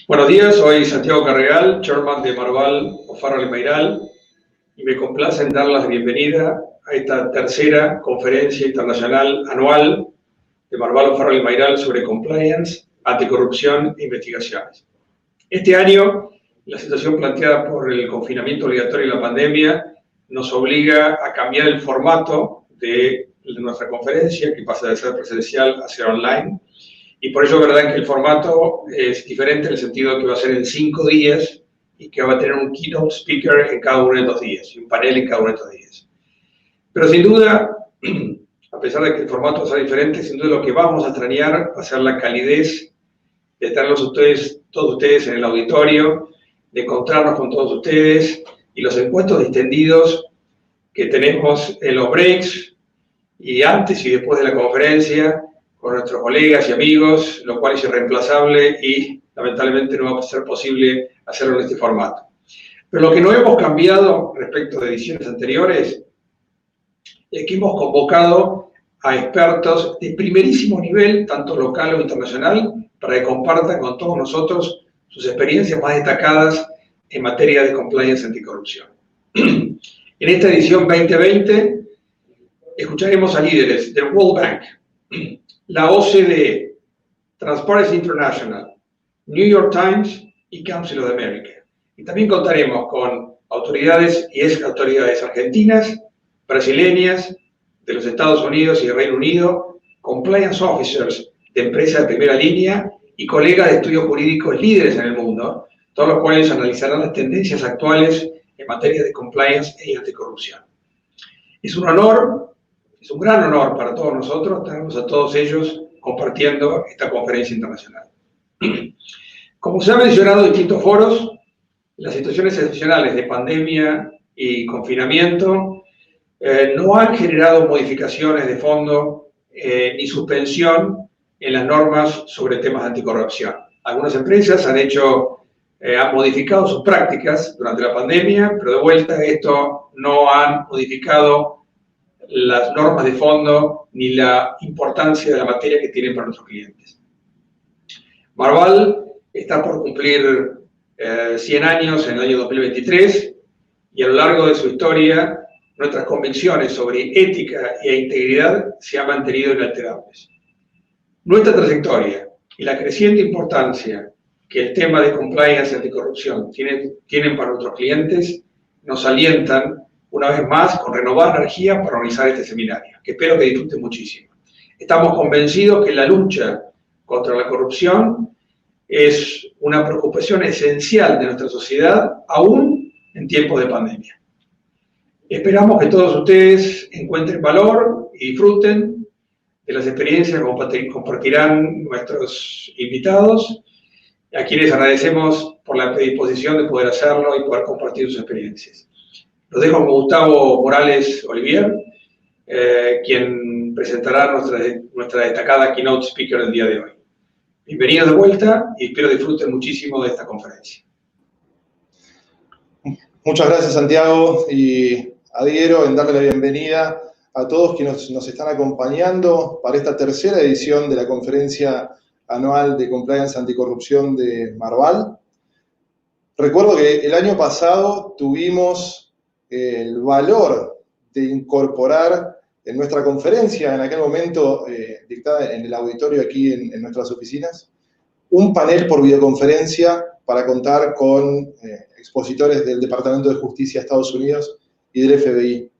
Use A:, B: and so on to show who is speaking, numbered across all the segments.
A: Buenos días, soy Santiago Carregal, chairman de Marval, Ferreira y Mairal, y me complace en dar la bienvenida a esta tercera conferencia internacional anual de Marval, Ferreira y Mairal sobre compliance, anticorrupción e investigaciones. Este año, la situación planteada por el confinamiento obligatorio y la pandemia nos obliga a cambiar el formato de nuestra conferencia, que pasa de ser presencial a ser online. Y por eso es verdad que el formato es diferente en el sentido de que va a ser en 5 días y que va a tener un keynote speaker en cada uno de estos días y un panel en cada uno de estos días. Pero sin duda, a pesar de que el formato sea diferente, sin duda lo que vamos a extrañar va a ser la calidez de tenerlos todos ustedes en el auditorio, de encontrarnos con todos ustedes y los encuentros distendidos que tenemos en los breaks y antes y después de la conferencia, con nuestros colegas y amigos, lo cual es irreemplazable y lamentablemente no va a ser posible hacerlo en este formato. Pero lo que no hemos cambiado respecto de ediciones anteriores es que hemos convocado a expertos de primerísimo nivel, tanto local o internacional, para que compartan con todos nosotros sus experiencias más destacadas en materia de compliance anticorrupción. En esta edición 2020 escucharemos a líderes del World Bank, la OCDE, Transparency International, New York Times y Council of America. Y también contaremos con autoridades y ex autoridades argentinas, brasileñas, de los Estados Unidos y del Reino Unido, compliance officers de empresas de primera línea y colegas de estudios jurídicos líderes en el mundo, todos los cuales analizarán las tendencias actuales en materia de compliance y anticorrupción. Es un honor. Es un gran honor para todos nosotros tenerlos a todos ellos compartiendo esta conferencia internacional. Como se ha mencionado en distintos foros, las situaciones excepcionales de pandemia y confinamiento no han generado modificaciones de fondo ni suspensión en las normas sobre temas de anticorrupción. Algunas empresas han modificado sus prácticas durante la pandemia, pero de vuelta esto no han modificado las normas de fondo ni la importancia de la materia que tienen para nuestros clientes. Marval está por cumplir 100 años en el año 2023 y a lo largo de su historia nuestras convicciones sobre ética e integridad se han mantenido inalterables. Nuestra trayectoria y la creciente importancia que el tema de compliance y anticorrupción tienen para nuestros clientes nos alientan una vez más, con renovar energía para organizar este seminario, que espero que disfruten muchísimo. Estamos convencidos que la lucha contra la corrupción es una preocupación esencial de nuestra sociedad, aún en tiempos de pandemia. Esperamos que todos ustedes encuentren valor y disfruten de las experiencias que compartirán nuestros invitados, a quienes agradecemos por la predisposición de poder hacerlo y poder compartir sus experiencias. Los dejo con Gustavo Morales Olivier, quien presentará nuestra destacada Keynote Speaker del día de hoy. Bienvenidos de vuelta y espero disfruten muchísimo de esta conferencia.
B: Muchas gracias, Santiago, y adhiero en darle la bienvenida a todos quienes nos están acompañando para esta tercera edición de la conferencia anual de Compliance Anticorrupción de Marval. Recuerdo que el año pasado tuvimos el valor de incorporar en nuestra conferencia, en aquel momento dictada en el auditorio aquí en nuestras oficinas, un panel por videoconferencia para contar con expositores del Departamento de Justicia de Estados Unidos y del FBI.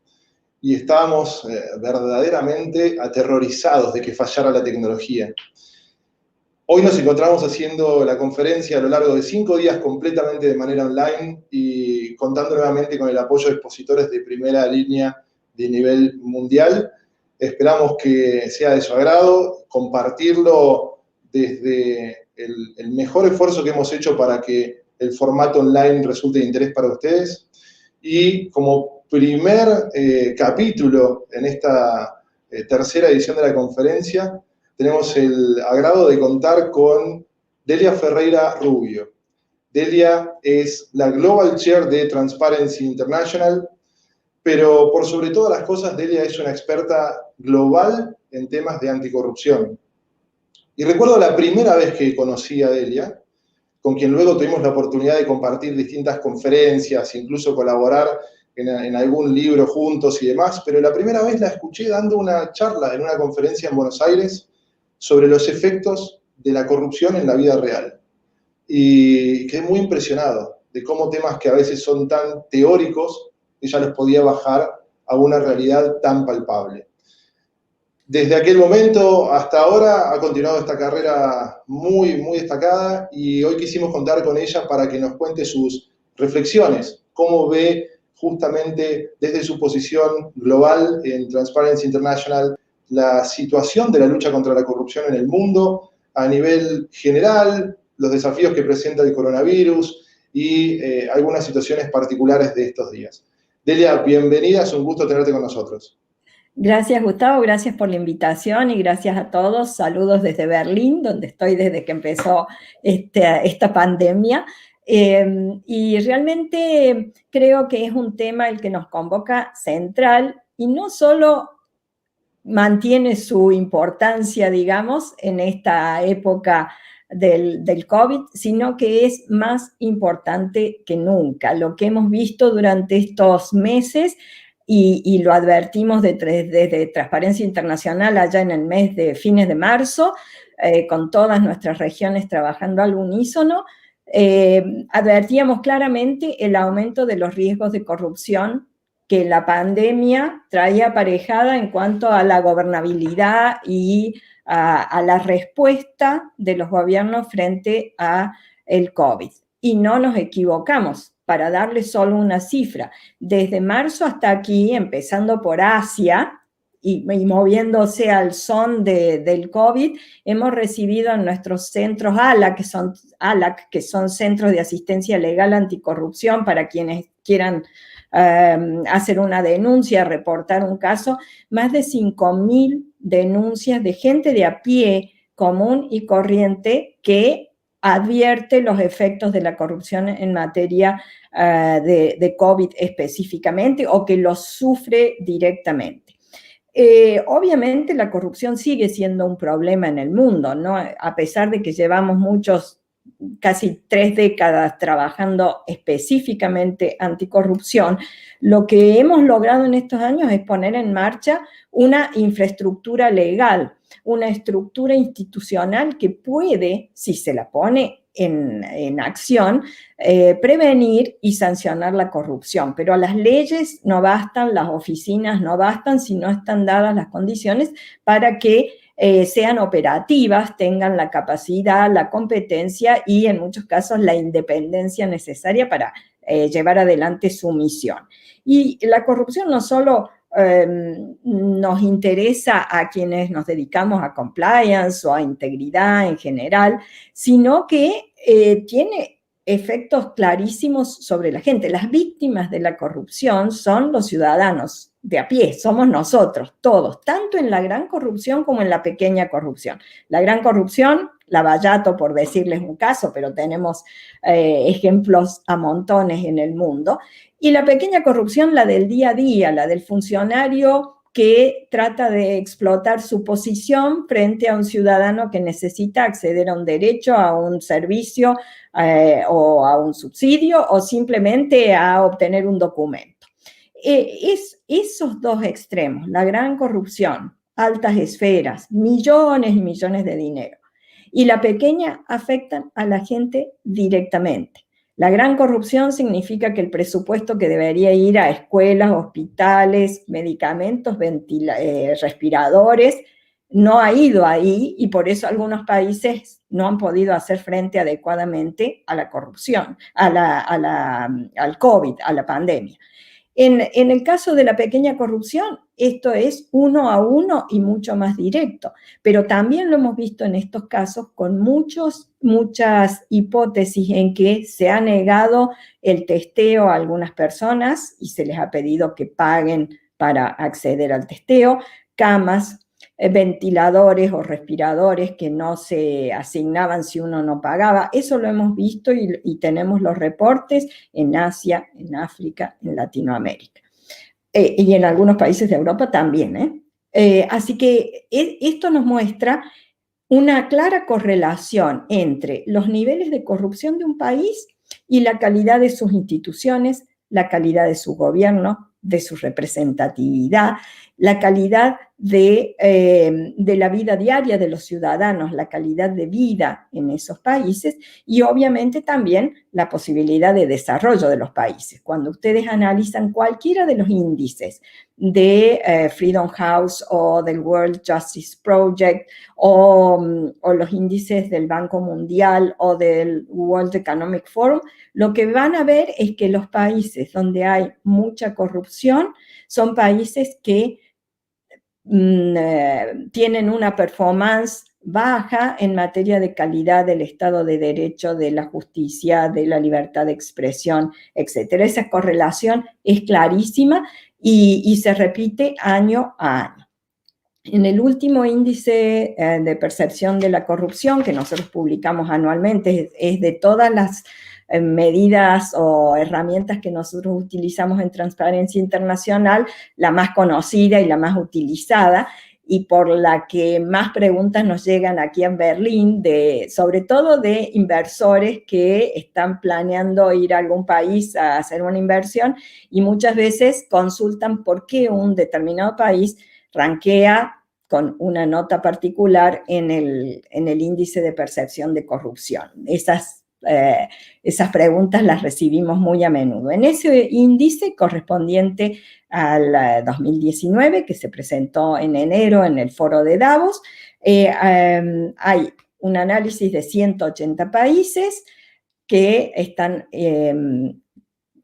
B: Y estábamos verdaderamente aterrorizados de que fallara la tecnología. Hoy nos encontramos haciendo la conferencia a lo largo de 5 días completamente de manera online y contando nuevamente con el apoyo de expositores de primera línea de nivel mundial. Esperamos que sea de su agrado, compartirlo desde el mejor esfuerzo que hemos hecho para que el formato online resulte de interés para ustedes. Y como primer capítulo en esta tercera edición de la conferencia, tenemos el agrado de contar con Delia Ferreira Rubio. Delia es la Global Chair de Transparency International, pero por sobre todas las cosas, Delia es una experta global en temas de anticorrupción. Y recuerdo la primera vez que conocí a Delia, con quien luego tuvimos la oportunidad de compartir distintas conferencias, incluso colaborar en algún libro juntos y demás, pero la primera vez la escuché dando una charla en una conferencia en Buenos Aires sobre los efectos de la corrupción en la vida real. Y quedé muy impresionado de cómo temas que a veces son tan teóricos, ella los podía bajar a una realidad tan palpable. Desde aquel momento hasta ahora ha continuado esta carrera muy, muy destacada y hoy quisimos contar con ella para que nos cuente sus reflexiones, cómo ve justamente desde su posición global en Transparency International la situación de la lucha contra la corrupción en el mundo a nivel general, los desafíos que presenta el coronavirus y algunas situaciones particulares de estos días. Delia, bienvenida, es un gusto tenerte con nosotros.
C: Gracias, Gustavo, gracias por la invitación y gracias a todos. Saludos desde Berlín, donde estoy desde que empezó esta pandemia. Y realmente creo que es un tema el que nos convoca central y no solo mantiene su importancia, digamos, en esta época del COVID, sino que es más importante que nunca. Lo que hemos visto durante estos meses, y lo advertimos desde Transparencia Internacional allá en el mes de fines de marzo, con todas nuestras regiones trabajando al unísono, advertíamos claramente el aumento de los riesgos de corrupción que la pandemia traía aparejada en cuanto a la gobernabilidad y a la respuesta de los gobiernos frente a el COVID. Y no nos equivocamos. Para darle solo una cifra, desde marzo hasta aquí, empezando por Asia y moviéndose al son del COVID, hemos recibido en nuestros centros ALAC, que son Centros de Asistencia Legal Anticorrupción, para quienes quieran hacer una denuncia, reportar un caso, más de 5.000 denuncias de gente de a pie, común y corriente, que advierte los efectos de la corrupción en materia de COVID específicamente o que los sufre directamente. Obviamente la corrupción sigue siendo un problema en el mundo, ¿no? A pesar de que llevamos casi 3 décadas trabajando específicamente anticorrupción, lo que hemos logrado en estos años es poner en marcha una infraestructura legal, una estructura institucional que puede, si se la pone en acción, prevenir y sancionar la corrupción. Pero las leyes no bastan, las oficinas no bastan si no están dadas las condiciones para que sean operativas, tengan la capacidad, la competencia y en muchos casos la independencia necesaria para llevar adelante su misión. Y la corrupción no solo nos interesa a quienes nos dedicamos a compliance o a integridad en general, sino que tiene efectos clarísimos sobre la gente. Las víctimas de la corrupción son los ciudadanos de a pie, somos nosotros, todos, tanto en la gran corrupción como en la pequeña corrupción. La gran corrupción, Lavallato, por decirles un caso, pero tenemos ejemplos a montones en el mundo. Y la pequeña corrupción, la del día a día, la del funcionario que trata de explotar su posición frente a un ciudadano que necesita acceder a un derecho, a un servicio o a un subsidio o simplemente a obtener un documento. Esos dos extremos, la gran corrupción, altas esferas, millones y millones de dinero, y la pequeña, afectan a la gente directamente. La gran corrupción significa que el presupuesto que debería ir a escuelas, hospitales, medicamentos, respiradores, no ha ido ahí y por eso algunos países no han podido hacer frente adecuadamente a la corrupción, al COVID, a la pandemia. En el caso de la pequeña corrupción, esto es 1 a 1 y mucho más directo, pero también lo hemos visto en estos casos con muchas hipótesis en que se ha negado el testeo a algunas personas y se les ha pedido que paguen para acceder al testeo, camas, ventiladores o respiradores que no se asignaban si uno no pagaba. Eso lo hemos visto y tenemos los reportes en Asia, en África, en Latinoamérica. Y en algunos países de Europa también. Así que esto nos muestra una clara correlación entre los niveles de corrupción de un país y la calidad de sus instituciones, la calidad de su gobierno, de su representatividad, la calidad de la vida diaria de los ciudadanos, la calidad de vida en esos países y obviamente también la posibilidad de desarrollo de los países. Cuando ustedes analizan cualquiera de los índices de Freedom House o del World Justice Project o los índices del Banco Mundial o del World Economic Forum, lo que van a ver es que los países donde hay mucha corrupción son países que tienen una performance baja en materia de calidad del Estado de Derecho, de la justicia, de la libertad de expresión, etc. Esa correlación es clarísima y se repite año a año. En el último índice de percepción de la corrupción que nosotros publicamos anualmente, es de todas las medidas o herramientas que nosotros utilizamos en Transparencia Internacional, la más conocida y la más utilizada, y por la que más preguntas nos llegan aquí en Berlín, sobre todo de inversores que están planeando ir a algún país a hacer una inversión y muchas veces consultan por qué un determinado país rankea con una nota particular en el índice de percepción de corrupción. Esas preguntas las recibimos muy a menudo. En ese índice correspondiente al 2019, que se presentó en enero en el foro de Davos, hay un análisis de 180 países que están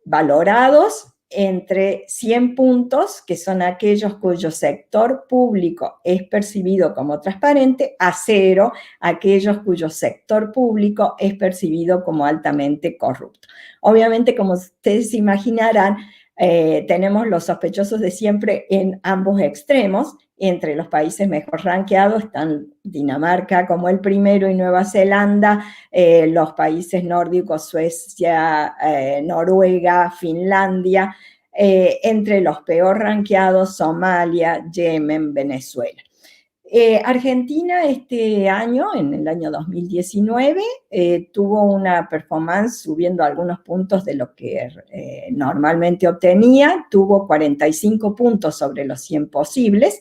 C: valorados entre 100 puntos, que son aquellos cuyo sector público es percibido como transparente, a 0, aquellos cuyo sector público es percibido como altamente corrupto. Obviamente, como ustedes imaginarán, tenemos los sospechosos de siempre en ambos extremos. Entre los países mejor rankeados están Dinamarca como el primero y Nueva Zelanda, los países nórdicos, Suecia, Noruega, Finlandia, entre los peor rankeados, Somalia, Yemen, Venezuela. Argentina este año, en el año 2019, tuvo una performance subiendo algunos puntos de lo que normalmente obtenía, tuvo 45 puntos sobre los 100 posibles,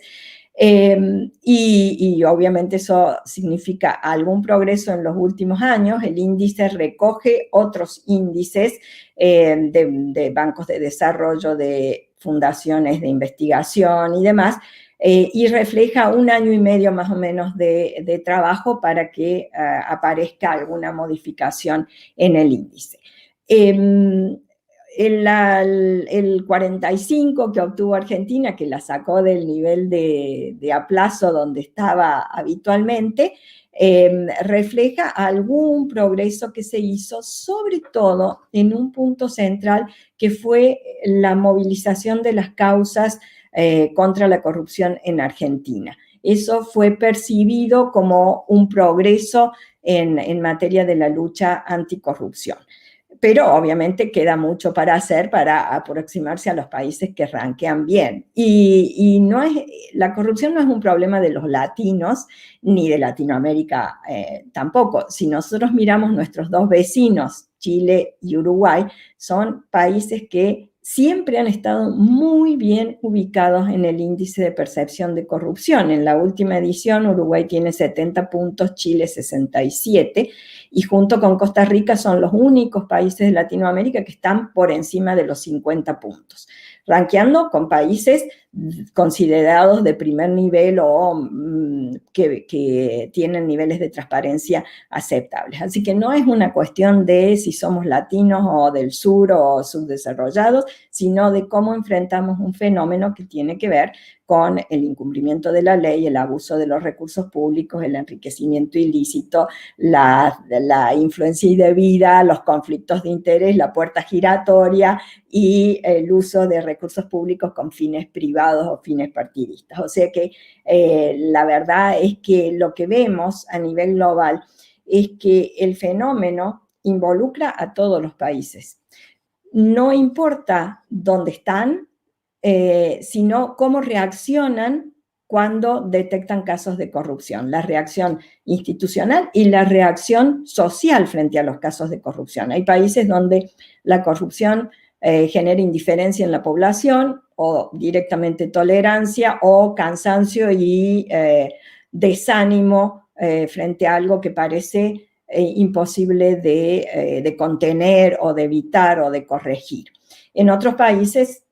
C: y obviamente eso significa algún progreso en los últimos años. El índice recoge otros índices de bancos de desarrollo, de fundaciones de investigación y demás, y refleja 1 año y medio más o menos de trabajo para que aparezca alguna modificación en el índice. El 45 que obtuvo Argentina, que la sacó del nivel de aplazo donde estaba habitualmente, refleja algún progreso que se hizo, sobre todo en un punto central que fue la movilización de las causas contra la corrupción en Argentina. Eso fue percibido como un progreso en materia de la lucha anticorrupción. Pero obviamente queda mucho para hacer para aproximarse a los países que rankean bien. Y la corrupción no es un problema de los latinos, ni de Latinoamérica tampoco. Si nosotros miramos nuestros dos vecinos, Chile y Uruguay, son países que siempre han estado muy bien ubicados en el índice de percepción de corrupción. En la última edición, Uruguay tiene 70 puntos, Chile 67, y junto con Costa Rica son los únicos países de Latinoamérica que están por encima de los 50 puntos, rankeando con países considerados de primer nivel o que tienen niveles de transparencia aceptables. Así que no es una cuestión de si somos latinos o del sur o subdesarrollados, sino de cómo enfrentamos un fenómeno que tiene que ver con el incumplimiento de la ley, el abuso de los recursos públicos, el enriquecimiento ilícito, la influencia indebida, los conflictos de interés, la puerta giratoria y el uso de recursos públicos con fines privados o fines partidistas. O sea que la verdad es que lo que vemos a nivel global es que el fenómeno involucra a todos los países. No importa dónde están, sino cómo reaccionan cuando detectan casos de corrupción, la reacción institucional y la reacción social frente a los casos de corrupción. Hay países donde la corrupción genera indiferencia en la población o directamente tolerancia o cansancio y desánimo frente a algo que parece imposible de contener o de evitar o de corregir. En otros países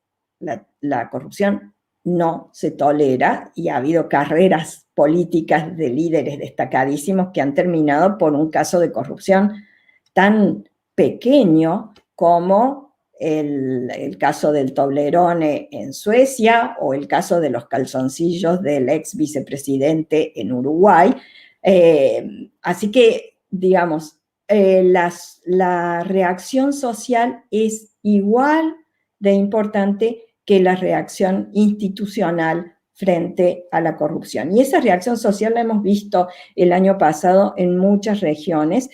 C: la corrupción no se tolera y ha habido carreras políticas de líderes destacadísimos que han terminado por un caso de corrupción tan pequeño como el caso del Toblerone en Suecia o el caso de los calzoncillos del ex vicepresidente en Uruguay. Así que, digamos, la reacción social es igual de importante que la reacción institucional frente a la corrupción. Y esa reacción social la hemos visto el año pasado en muchas regiones.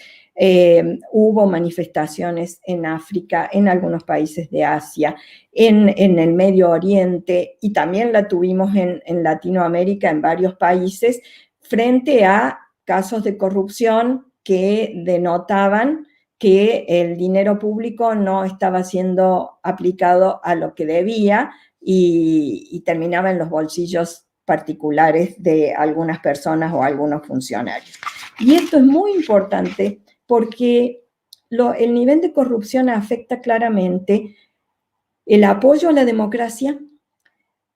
C: Hubo manifestaciones en África, en algunos países de Asia, en el Medio Oriente, y también la tuvimos en Latinoamérica, en varios países, frente a casos de corrupción que denotaban que el dinero público no estaba siendo aplicado a lo que debía y terminaba en los bolsillos particulares de algunas personas o algunos funcionarios. Y esto es muy importante porque el nivel de corrupción afecta claramente el apoyo a la democracia,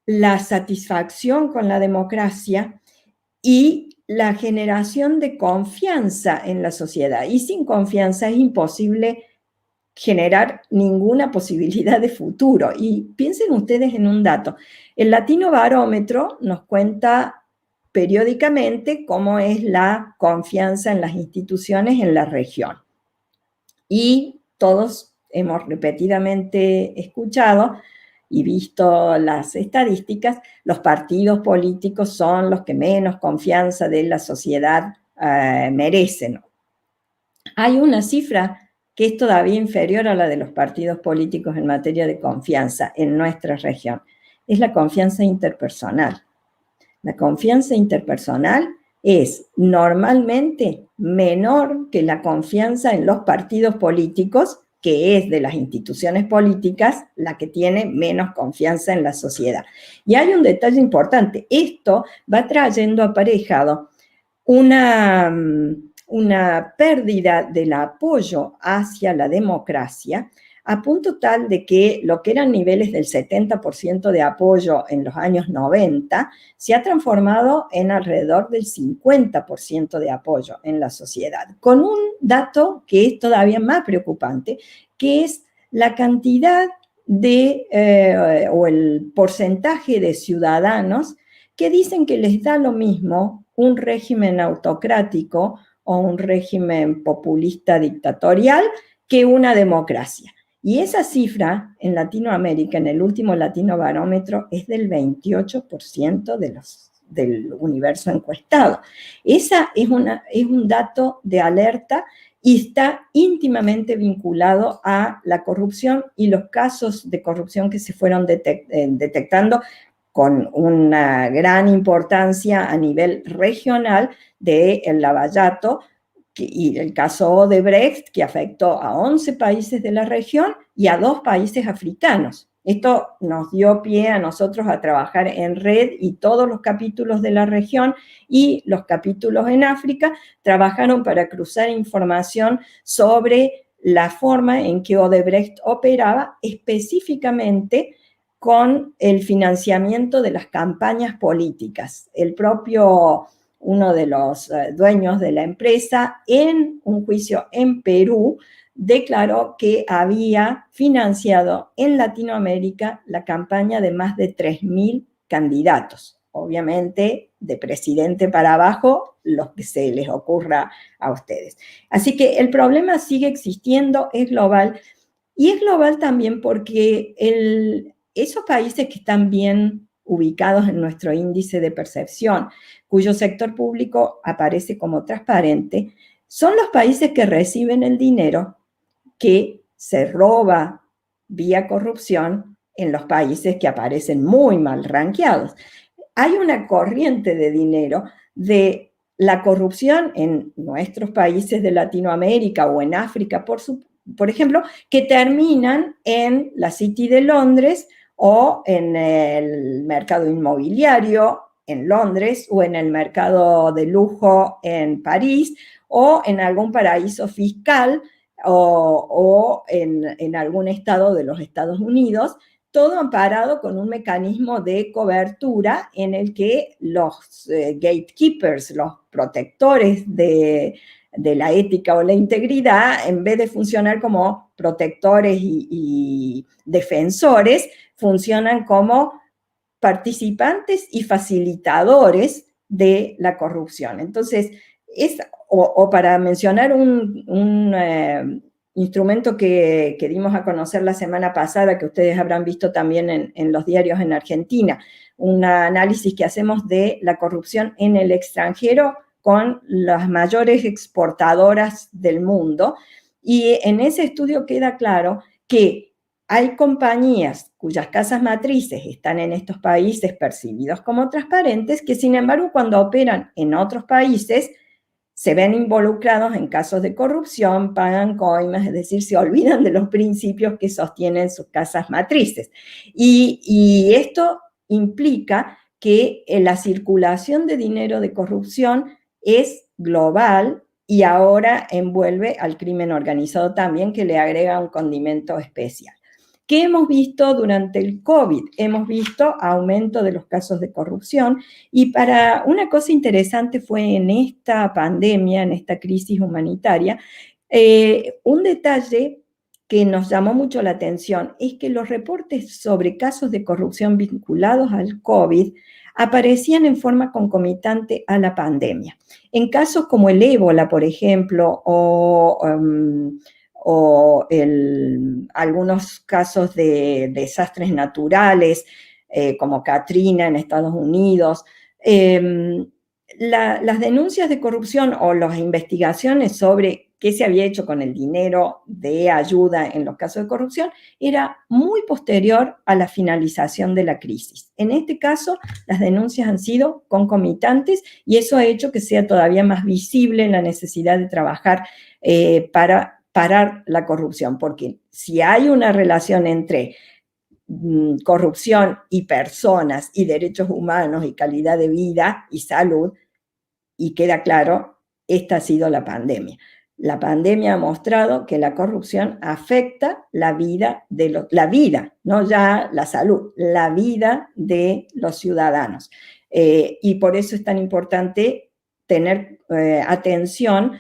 C: la satisfacción con la democracia y la generación de confianza en la sociedad. Y sin confianza es imposible generar ninguna posibilidad de futuro. Y piensen ustedes en un dato. El Latino Barómetro nos cuenta periódicamente cómo es la confianza en las instituciones en la región. Y todos hemos repetidamente escuchado y visto las estadísticas, los partidos políticos son los que menos confianza de la sociedad merecen. Hay una cifra que es todavía inferior a la de los partidos políticos en materia de confianza en nuestra región. Es la confianza interpersonal. La confianza interpersonal es normalmente menor que la confianza en los partidos políticos, que es de las instituciones políticas la que tiene menos confianza en la sociedad. Y hay un detalle importante. Esto va trayendo aparejado una pérdida del apoyo hacia la democracia, a punto tal de que lo que eran niveles del 70% de apoyo en los años 90 se ha transformado en alrededor del 50% de apoyo en la sociedad, con un dato que es todavía más preocupante, que es la cantidad o el porcentaje de ciudadanos que dicen que les da lo mismo un régimen autocrático o un régimen populista dictatorial que una democracia. Y esa cifra en Latinoamérica, en el último Latino Barómetro, es del 28% del universo encuestado. Esa es un dato de alerta y está íntimamente vinculado a la corrupción y los casos de corrupción que se fueron detectando con una gran importancia a nivel regional del lavallato, y el caso Odebrecht, que afectó a 11 países de la región y a 2 países africanos. Esto nos dio pie a nosotros a trabajar en red, y todos los capítulos de la región y los capítulos en África trabajaron para cruzar información sobre la forma en que Odebrecht operaba, específicamente con el financiamiento de las campañas políticas. El propio uno de los dueños de la empresa, en un juicio en Perú, declaró que había financiado en Latinoamérica la campaña de más de 3.000 candidatos. Obviamente, de presidente para abajo, los que se les ocurra a ustedes. Así que el problema sigue existiendo, es global, y es global también porque esos países que están bien ubicados en nuestro índice de percepción, cuyo sector público aparece como transparente, son los países que reciben el dinero que se roba vía corrupción en los países que aparecen muy mal rankeados. hay una corriente de dinero de la corrupción en nuestros países de Latinoamérica o en África, por ejemplo, que terminan en la City de Londres o en el mercado inmobiliario en Londres o en el mercado de lujo en París o en algún paraíso fiscal o en algún estado de los Estados Unidos, todo amparado con un mecanismo de cobertura en el que los gatekeepers, los protectores de la ética o la integridad, en vez de funcionar como protectores y defensores, funcionan como participantes y facilitadores de la corrupción. Entonces, o para mencionar un instrumento que dimos a conocer la semana pasada, que ustedes habrán visto también en los diarios en Argentina, un análisis que hacemos de la corrupción en el extranjero con las mayores exportadoras del mundo, y en ese estudio queda claro que hay compañías cuyas casas matrices están en estos países percibidos como transparentes, que sin embargo cuando operan en otros países se ven involucrados en casos de corrupción, pagan coimas, es decir, se olvidan de los principios que sostienen sus casas matrices. Y esto implica que la circulación de dinero de corrupción es global y ahora envuelve al crimen organizado también, que le agrega un condimento especial. ¿Qué hemos visto durante el COVID? Hemos visto aumento de los casos de corrupción, y para una cosa interesante fue en esta pandemia, en esta crisis humanitaria, un detalle que nos llamó mucho la atención es que los reportes sobre casos de corrupción vinculados al COVID aparecían en forma concomitante a la pandemia. En casos como el ébola, por ejemplo, o algunos casos de desastres naturales, como Katrina en Estados Unidos, las denuncias de corrupción o las investigaciones sobre qué se había hecho con el dinero de ayuda en los casos de corrupción era muy posterior a la finalización de la crisis. En este caso, las denuncias han sido concomitantes y eso ha hecho que sea todavía más visible la necesidad de trabajar para parar la corrupción, porque si hay una relación entre corrupción y personas y derechos humanos y calidad de vida y salud, y queda claro, esta ha sido la pandemia. La pandemia ha mostrado que la corrupción afecta la vida no ya la salud, la vida de los ciudadanos. Y por eso es tan importante tener atención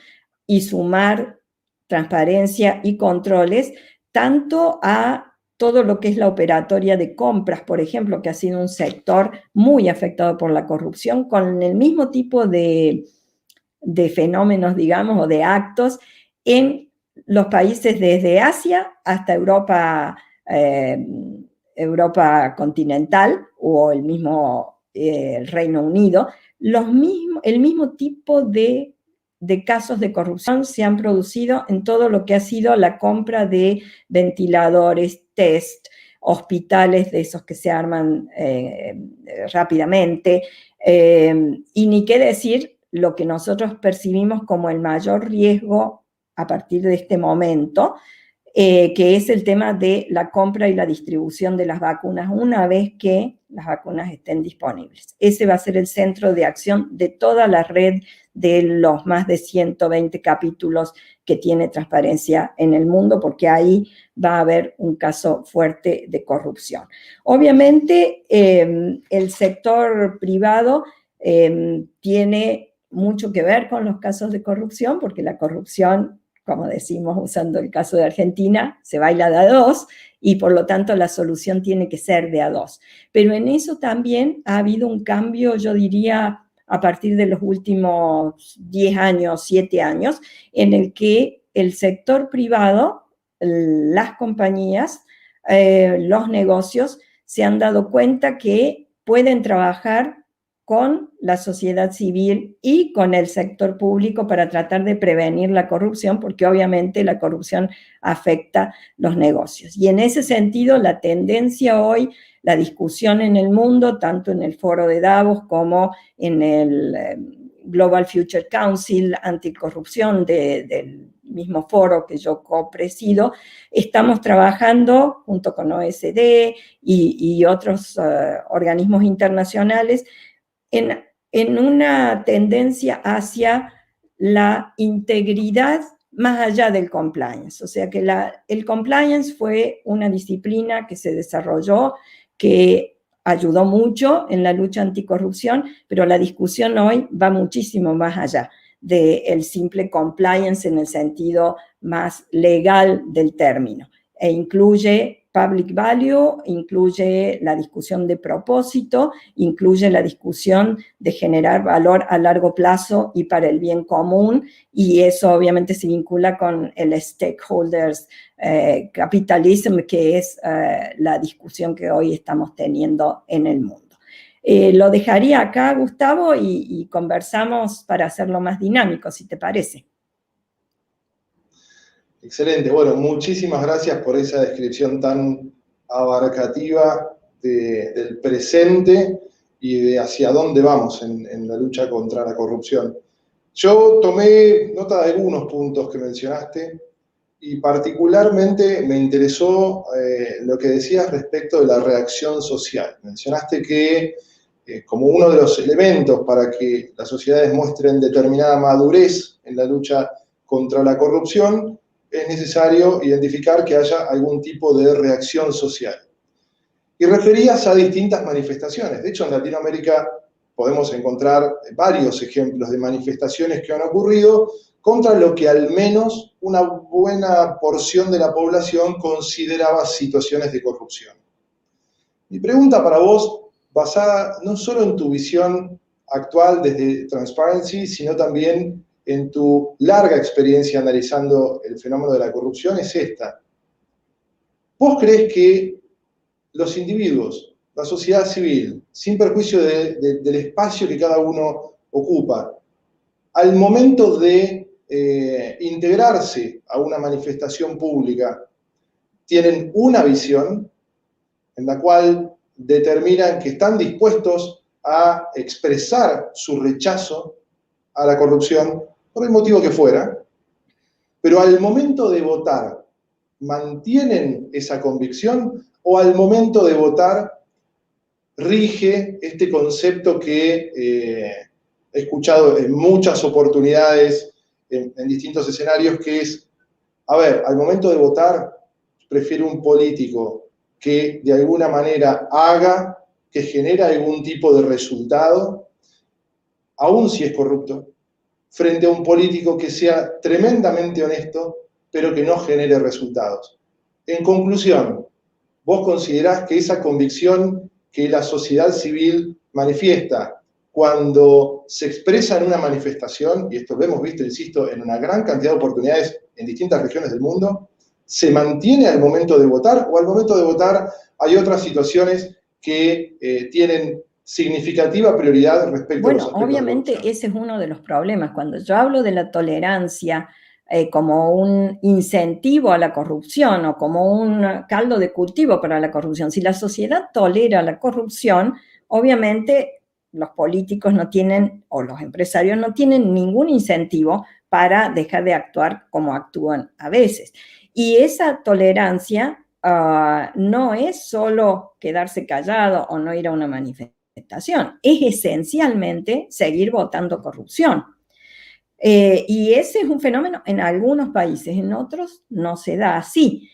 C: y sumar transparencia y controles tanto a todo lo que es la operatoria de compras, por ejemplo, que ha sido un sector muy afectado por la corrupción, con el mismo tipo de fenómenos, digamos, o de actos en los países desde Asia hasta Europa, Europa continental o el mismo el Reino Unido. El mismo tipo de casos de corrupción se han producido en todo lo que ha sido la compra de ventiladores, test, hospitales de esos que se arman rápidamente, y ni qué decir lo que nosotros percibimos como el mayor riesgo a partir de este momento, que es el tema de la compra y la distribución de las vacunas una vez que las vacunas estén disponibles. Ese va a ser el centro de acción de toda la red de los más de 120 capítulos que tiene Transparencia en el mundo, porque ahí va a haber un caso fuerte de corrupción. Obviamente, el sector privado tiene mucho que ver con los casos de corrupción, porque la corrupción, como decimos usando el caso de Argentina, se baila de a dos, y por lo tanto la solución tiene que ser de a dos. Pero en eso también ha habido un cambio, yo diría, a partir de los últimos 10 años, 7 años, en el que el sector privado, las compañías, los negocios, se han dado cuenta que pueden trabajar con la sociedad civil y con el sector público para tratar de prevenir la corrupción, porque obviamente la corrupción afecta los negocios. Y en ese sentido, la tendencia hoy, la discusión en el mundo, tanto en el foro de Davos como en el Global Future Council anticorrupción del mismo foro que yo copresido, estamos trabajando junto con OSD y otros organismos internacionales en una tendencia hacia la integridad más allá del compliance. O sea que el compliance fue una disciplina que se desarrolló, que ayudó mucho en la lucha anticorrupción, pero la discusión hoy va muchísimo más allá del simple compliance en el sentido más legal del término, e incluye public value, incluye la discusión de propósito, incluye la discusión de generar valor a largo plazo y para el bien común, y eso obviamente se vincula con el stakeholders capitalism, que es la discusión que hoy estamos teniendo en el mundo. Lo dejaría acá, Gustavo, y conversamos para hacerlo más dinámico, si te parece.
B: Excelente. Bueno, muchísimas gracias por esa descripción tan abarcativa del presente y de hacia dónde vamos en la lucha contra la corrupción. Yo tomé nota de algunos puntos que mencionaste y particularmente me interesó lo que decías respecto de la reacción social. Mencionaste que como uno de los elementos para que las sociedades muestren determinada madurez en la lucha contra la corrupción, es necesario identificar que haya algún tipo de reacción social. Y referías a distintas manifestaciones. De hecho, en Latinoamérica podemos encontrar varios ejemplos de manifestaciones que han ocurrido contra lo que al menos una buena porción de la población consideraba situaciones de corrupción. Mi pregunta para vos, basada no solo en tu visión actual desde Transparency, sino también en tu larga experiencia analizando el fenómeno de la corrupción, es esta. ¿Vos crees que los individuos, la sociedad civil, sin perjuicio del espacio que cada uno ocupa, al momento de integrarse a una manifestación pública, tienen una visión en la cual determinan que están dispuestos a expresar su rechazo a la corrupción, por el motivo que fuera, pero al momento de votar, ¿mantienen esa convicción o al momento de votar rige este concepto que he escuchado en muchas oportunidades, en distintos escenarios, que es, a ver, al momento de votar, prefiero un político que de alguna manera haga, que genere algún tipo de resultado, aun si es corrupto, frente a un político que sea tremendamente honesto, pero que no genere resultados? En conclusión, ¿vos considerás que esa convicción que la sociedad civil manifiesta cuando se expresa en una manifestación, y esto lo hemos visto, insisto, en una gran cantidad de oportunidades en distintas regiones del mundo, se mantiene al momento de votar, o al momento de votar hay otras situaciones que tienen significativa prioridad respecto a los aspectos
C: obviamente
B: de corrupción?
C: ese es uno de los problemas. Cuando yo hablo de la tolerancia como un incentivo a la corrupción o como un caldo de cultivo para la corrupción, si la sociedad tolera la corrupción, obviamente los políticos no tienen, o los empresarios no tienen ningún incentivo para dejar de actuar como actúan a veces. Y esa tolerancia no es solo quedarse callado o no ir a una manifestación, es esencialmente seguir votando corrupción. Y ese es un fenómeno en algunos países, en otros no se da así.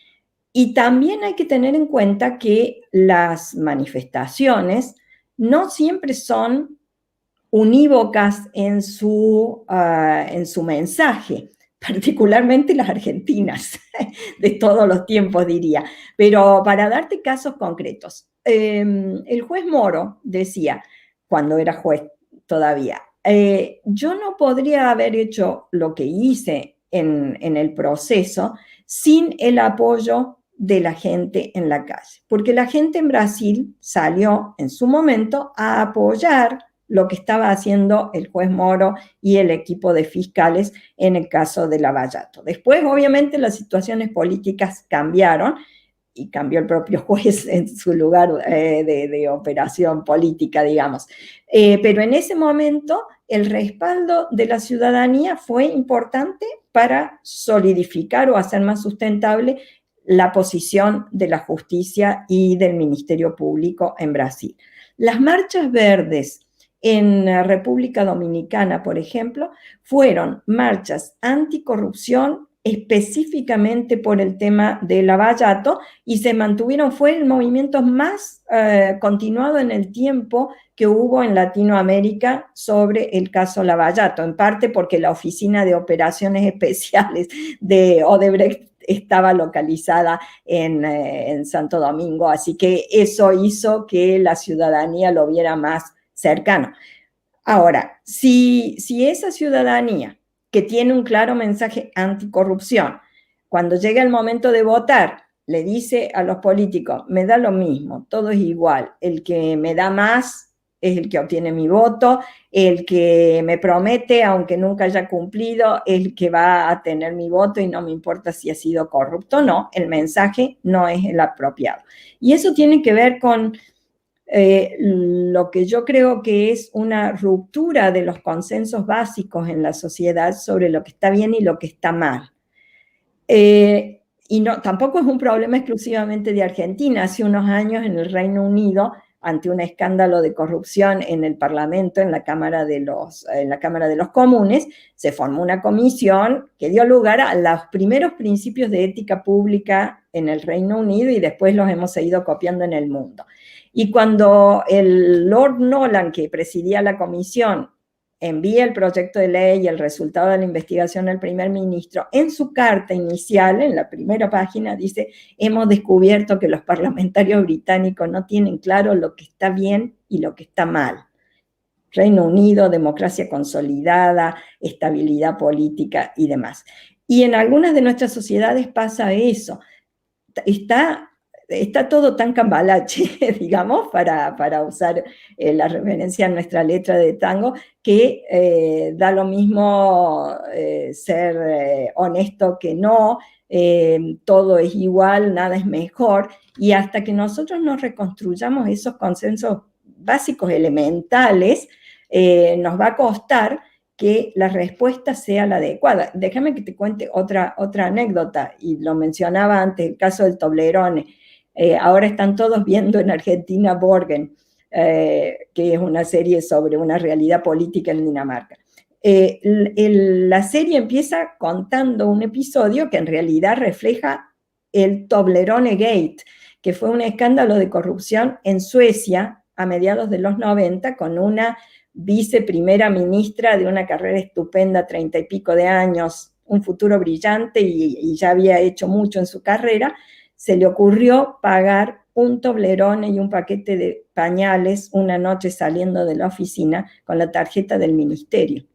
C: Y también hay que tener en cuenta que las manifestaciones no siempre son unívocas en su mensaje, particularmente las argentinas, de todos los tiempos diría. Pero para darte casos concretos, el juez Moro decía, cuando era juez todavía, yo no podría haber hecho lo que hice en el proceso sin el apoyo de la gente en la calle, porque la gente en Brasil salió en su momento a apoyar lo que estaba haciendo el juez Moro y el equipo de fiscales en el caso de Lavallato. Después, obviamente, las situaciones políticas cambiaron, y cambió el propio juez en su lugar de operación política, digamos. Pero en ese momento el respaldo de la ciudadanía fue importante para solidificar o hacer más sustentable la posición de la justicia y del Ministerio Público en Brasil. Las marchas verdes en República Dominicana, por ejemplo, fueron marchas anticorrupción específicamente por el tema de Lavallato, y se mantuvieron, fue el movimiento más continuado en el tiempo que hubo en Latinoamérica sobre el caso Lavallato, en parte porque la Oficina de Operaciones Especiales de Odebrecht estaba localizada en Santo Domingo, así que eso hizo que la ciudadanía lo viera más cercano. Ahora, si esa ciudadanía que tiene un claro mensaje anticorrupción, cuando llega el momento de votar, le dice a los políticos, me da lo mismo, todo es igual, el que me da más es el que obtiene mi voto, el que me promete, aunque nunca haya cumplido, es el que va a tener mi voto y no me importa si ha sido corrupto o no, el mensaje no es el apropiado. Y eso tiene que ver con lo que yo creo que es una ruptura de los consensos básicos en la sociedad sobre lo que está bien y lo que está mal. Y no, tampoco es un problema exclusivamente de Argentina. Hace unos años en el Reino Unido, ante un escándalo de corrupción en el Parlamento, en la Cámara de los Comunes, se formó una comisión que dio lugar a los primeros principios de ética pública en el Reino Unido, y después los hemos seguido copiando en el mundo. Y cuando el Lord Nolan, que presidía la comisión, envía el proyecto de ley y el resultado de la investigación al primer ministro, en su carta inicial, en la primera página, dice: hemos descubierto que los parlamentarios británicos no tienen claro lo que está bien y lo que está mal. Reino Unido, democracia consolidada, estabilidad política y demás. Y en algunas de nuestras sociedades pasa eso. Está todo tan cambalache, digamos, para usar la referencia a nuestra letra de tango, que da lo mismo ser honesto que no, todo es igual, nada es mejor, y hasta que nosotros nos reconstruyamos esos consensos básicos, elementales, nos va a costar que la respuesta sea la adecuada. Déjame que te cuente otra anécdota, y lo mencionaba antes, el caso del Toblerone. Ahora están todos viendo en Argentina Borgen, que es una serie sobre una realidad política en Dinamarca. La serie empieza contando un episodio que en realidad refleja el Toblerone Gate, que fue un escándalo de corrupción en Suecia a mediados de los 90, con una viceprimera ministra de una carrera estupenda, 30 y pico de años, un futuro brillante, y ya había hecho mucho en su carrera. Se le ocurrió pagar un Toblerone y un paquete de pañales una noche saliendo de la oficina con la tarjeta del ministerio.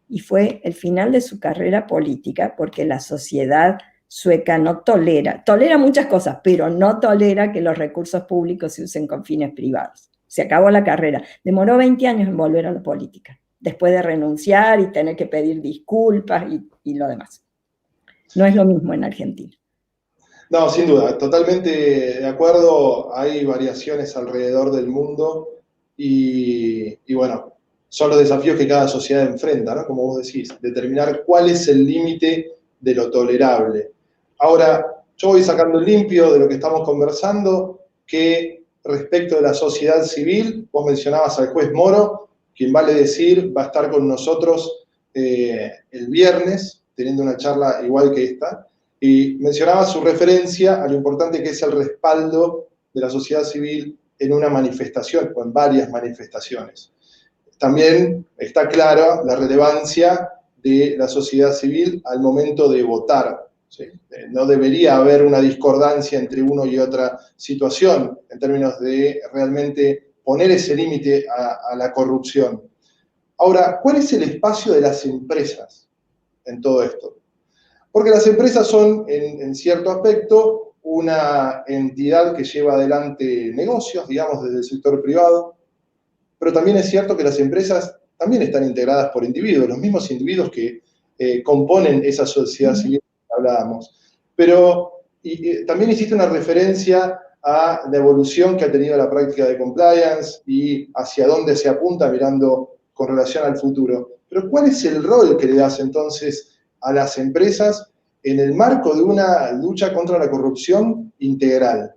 C: Y fue el final de su carrera política, porque la sociedad sueca no tolera muchas cosas, pero no tolera que los recursos públicos se usen con fines privados. Se acabó la carrera. Demoró 20 años en volver a la política, después de renunciar y tener que pedir disculpas y lo demás. No es lo mismo en Argentina.
B: No, sin duda, totalmente de acuerdo. Hay variaciones alrededor del mundo y bueno, son los desafíos que cada sociedad enfrenta, ¿no? Como vos decís, determinar cuál es el límite de lo tolerable. Ahora, yo voy sacando limpio de lo que estamos conversando que respecto de la sociedad civil, vos mencionabas al juez Moro, quien vale decir va a estar con nosotros el viernes, teniendo una charla igual que esta. Y mencionaba su referencia a lo importante que es el respaldo de la sociedad civil en una manifestación o en varias manifestaciones. También está clara la relevancia de la sociedad civil al momento de votar, ¿sí? No debería haber una discordancia entre una y otra situación en términos de realmente poner ese límite a la corrupción. Ahora, ¿cuál es el espacio de las empresas en todo esto? Porque las empresas son, en cierto aspecto, una entidad que lleva adelante negocios, digamos, desde el sector privado, pero también es cierto que las empresas también están integradas por individuos, los mismos individuos que componen esa sociedad civil que hablábamos. Pero también existe una referencia a la evolución que ha tenido la práctica de compliance y hacia dónde se apunta mirando con relación al futuro. Pero ¿cuál es el rol que le das entonces a las empresas en el marco de una lucha contra la corrupción integral?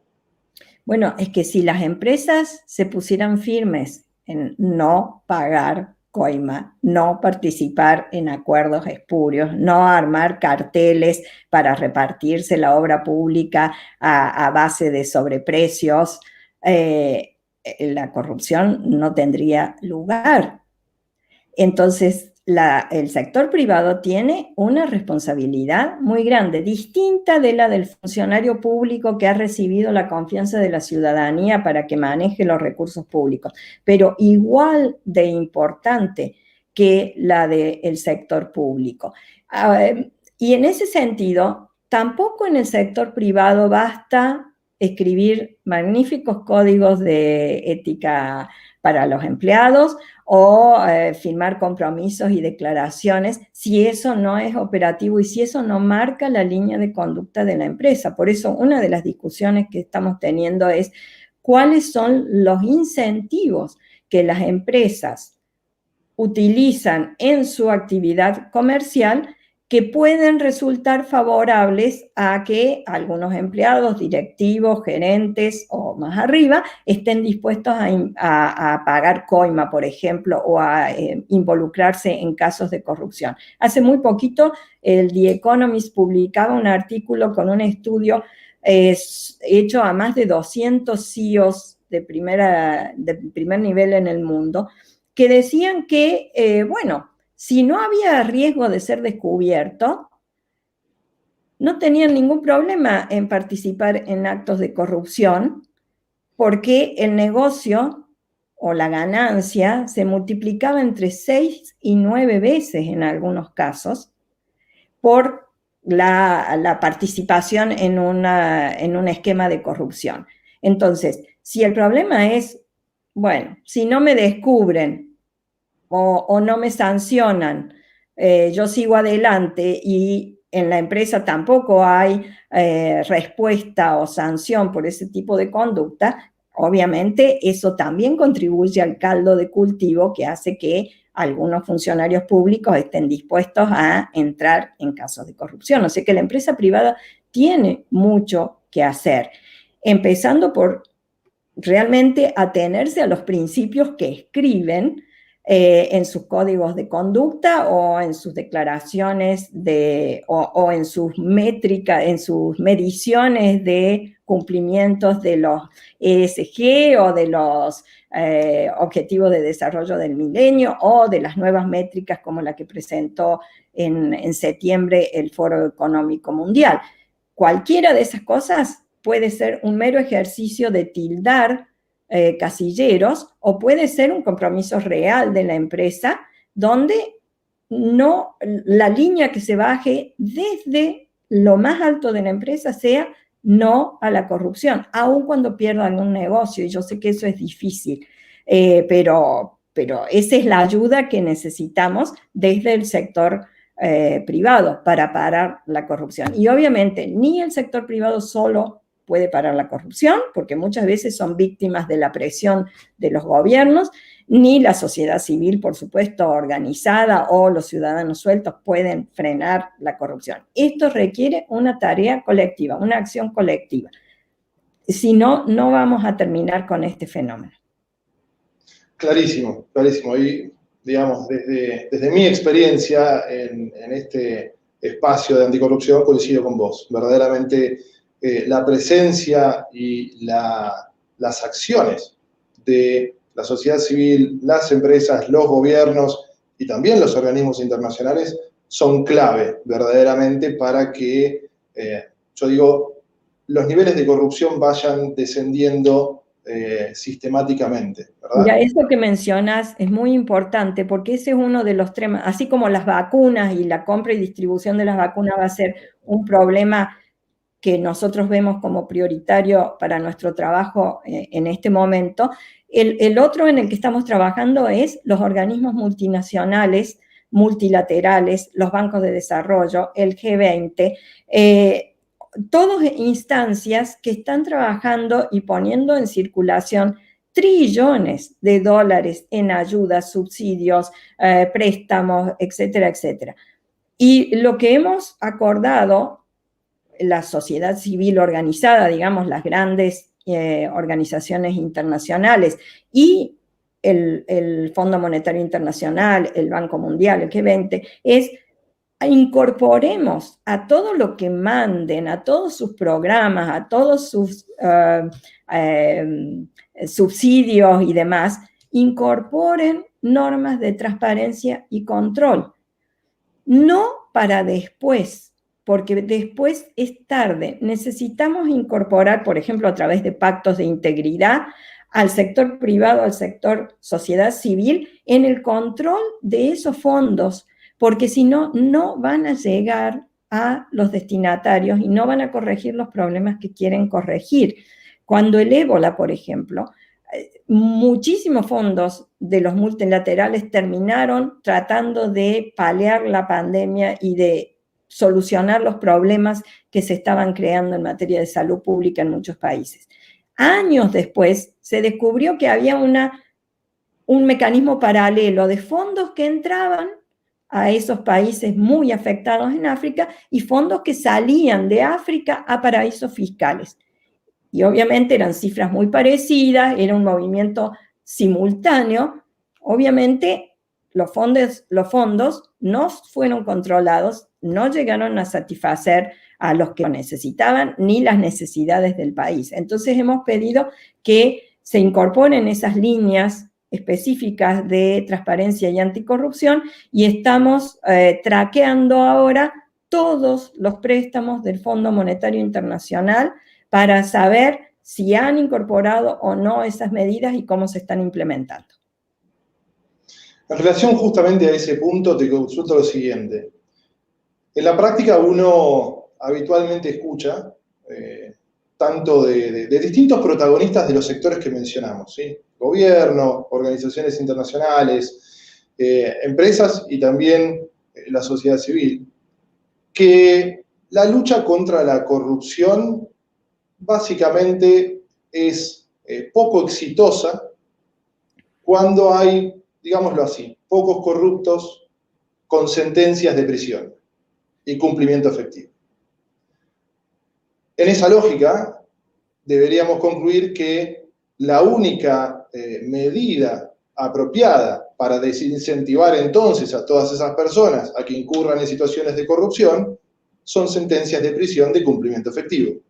C: Bueno, es que si las empresas se pusieran firmes en no pagar coima, no participar en acuerdos espurios, no armar carteles para repartirse la obra pública a base de sobreprecios, la corrupción no tendría lugar. Entonces, el sector privado tiene una responsabilidad muy grande, distinta de la del funcionario público que ha recibido la confianza de la ciudadanía para que maneje los recursos públicos, pero igual de importante que la del sector público. Y en ese sentido, tampoco en el sector privado basta escribir magníficos códigos de ética para los empleados o firmar compromisos y declaraciones si eso no es operativo y si eso no marca la línea de conducta de la empresa. Por eso una de las discusiones que estamos teniendo es cuáles son los incentivos que las empresas utilizan en su actividad comercial que pueden resultar favorables a que algunos empleados, directivos, gerentes o más arriba estén dispuestos a pagar coima, por ejemplo, o a involucrarse en casos de corrupción. Hace muy poquito el The Economist publicaba un artículo con un estudio hecho a más de 200 CEOs de primer nivel en el mundo, que decían que, bueno, si no había riesgo de ser descubierto, no tenían ningún problema en participar en actos de corrupción porque el negocio o la ganancia se multiplicaba entre 6 y 9 veces en algunos casos por la participación en un esquema de corrupción. Entonces, si el problema es, bueno, si no me descubren o no me sancionan, yo sigo adelante y en la empresa tampoco hay respuesta o sanción por ese tipo de conducta, obviamente eso también contribuye al caldo de cultivo que hace que algunos funcionarios públicos estén dispuestos a entrar en casos de corrupción. O sea que la empresa privada tiene mucho que hacer, empezando por realmente atenerse a los principios que escriben en sus códigos de conducta o en sus declaraciones o en sus métricas, en sus mediciones de cumplimientos de los ESG o de los Objetivos de Desarrollo del Milenio o de las nuevas métricas como la que presentó en septiembre el Foro Económico Mundial. Cualquiera de esas cosas puede ser un mero ejercicio de tildar casilleros o puede ser un compromiso real de la empresa donde no, la línea que se baje desde lo más alto de la empresa sea no a la corrupción, aun cuando pierda algún negocio, y yo sé que eso es difícil, pero esa es la ayuda que necesitamos desde el sector privado para parar la corrupción. Y obviamente ni el sector privado solo puede parar la corrupción, porque muchas veces son víctimas de la presión de los gobiernos, ni la sociedad civil, por supuesto, organizada o los ciudadanos sueltos pueden frenar la corrupción. Esto requiere una tarea colectiva, una acción colectiva. Si no, no vamos a terminar con este fenómeno.
B: Clarísimo, clarísimo. Y, digamos, desde mi experiencia en este espacio de anticorrupción coincido con vos. Verdaderamente, la presencia y las acciones de la sociedad civil, las empresas, los gobiernos y también los organismos internacionales son clave verdaderamente para que, yo digo, los niveles de corrupción vayan descendiendo sistemáticamente, ¿verdad?
C: Mira, eso que mencionas es muy importante porque ese es uno de los temas, así como las vacunas y la compra y distribución de las vacunas va a ser un problema que nosotros vemos como prioritario para nuestro trabajo en este momento. El otro en el que estamos trabajando es los organismos multinacionales, multilaterales, los bancos de desarrollo, el G20, todas instancias que están trabajando y poniendo en circulación trillones de dólares en ayudas, subsidios, préstamos, etcétera, etcétera. Y lo que hemos acordado, la sociedad civil organizada, digamos, las grandes organizaciones internacionales y el Fondo Monetario Internacional, el Banco Mundial, el G20, es incorporemos a todo lo que manden, a todos sus programas, a todos sus subsidios y demás, incorporen normas de transparencia y control. No para después, porque después es tarde. Necesitamos incorporar, por ejemplo, a través de pactos de integridad, al sector privado, al sector sociedad civil, en el control de esos fondos, porque si no, no van a llegar a los destinatarios y no van a corregir los problemas que quieren corregir. Cuando el ébola, por ejemplo, muchísimos fondos de los multilaterales terminaron tratando de paliar la pandemia y de solucionar los problemas que se estaban creando en materia de salud pública en muchos países. Años después se descubrió que había un mecanismo paralelo de fondos que entraban a esos países muy afectados en África y fondos que salían de África a paraísos fiscales. Y obviamente eran cifras muy parecidas, era un movimiento simultáneo. Obviamente los fondos no fueron controlados, no llegaron a satisfacer a los que lo necesitaban ni las necesidades del país. Entonces hemos pedido que se incorporen esas líneas específicas de transparencia y anticorrupción y estamos traqueando ahora todos los préstamos del Fondo Monetario Internacional para saber si han incorporado o no esas medidas y cómo se están implementando.
B: En relación justamente a ese punto, te consulto lo siguiente. En la práctica uno habitualmente escucha tanto de distintos protagonistas de los sectores que mencionamos, ¿sí? Gobierno, organizaciones internacionales, empresas y también la sociedad civil, que la lucha contra la corrupción básicamente es poco exitosa cuando hay, digámoslo así, pocos corruptos con sentencias de prisión y cumplimiento efectivo. En esa lógica, deberíamos concluir que la única medida apropiada para desincentivar entonces a todas esas personas a que incurran en situaciones de corrupción son sentencias de prisión de cumplimiento efectivo.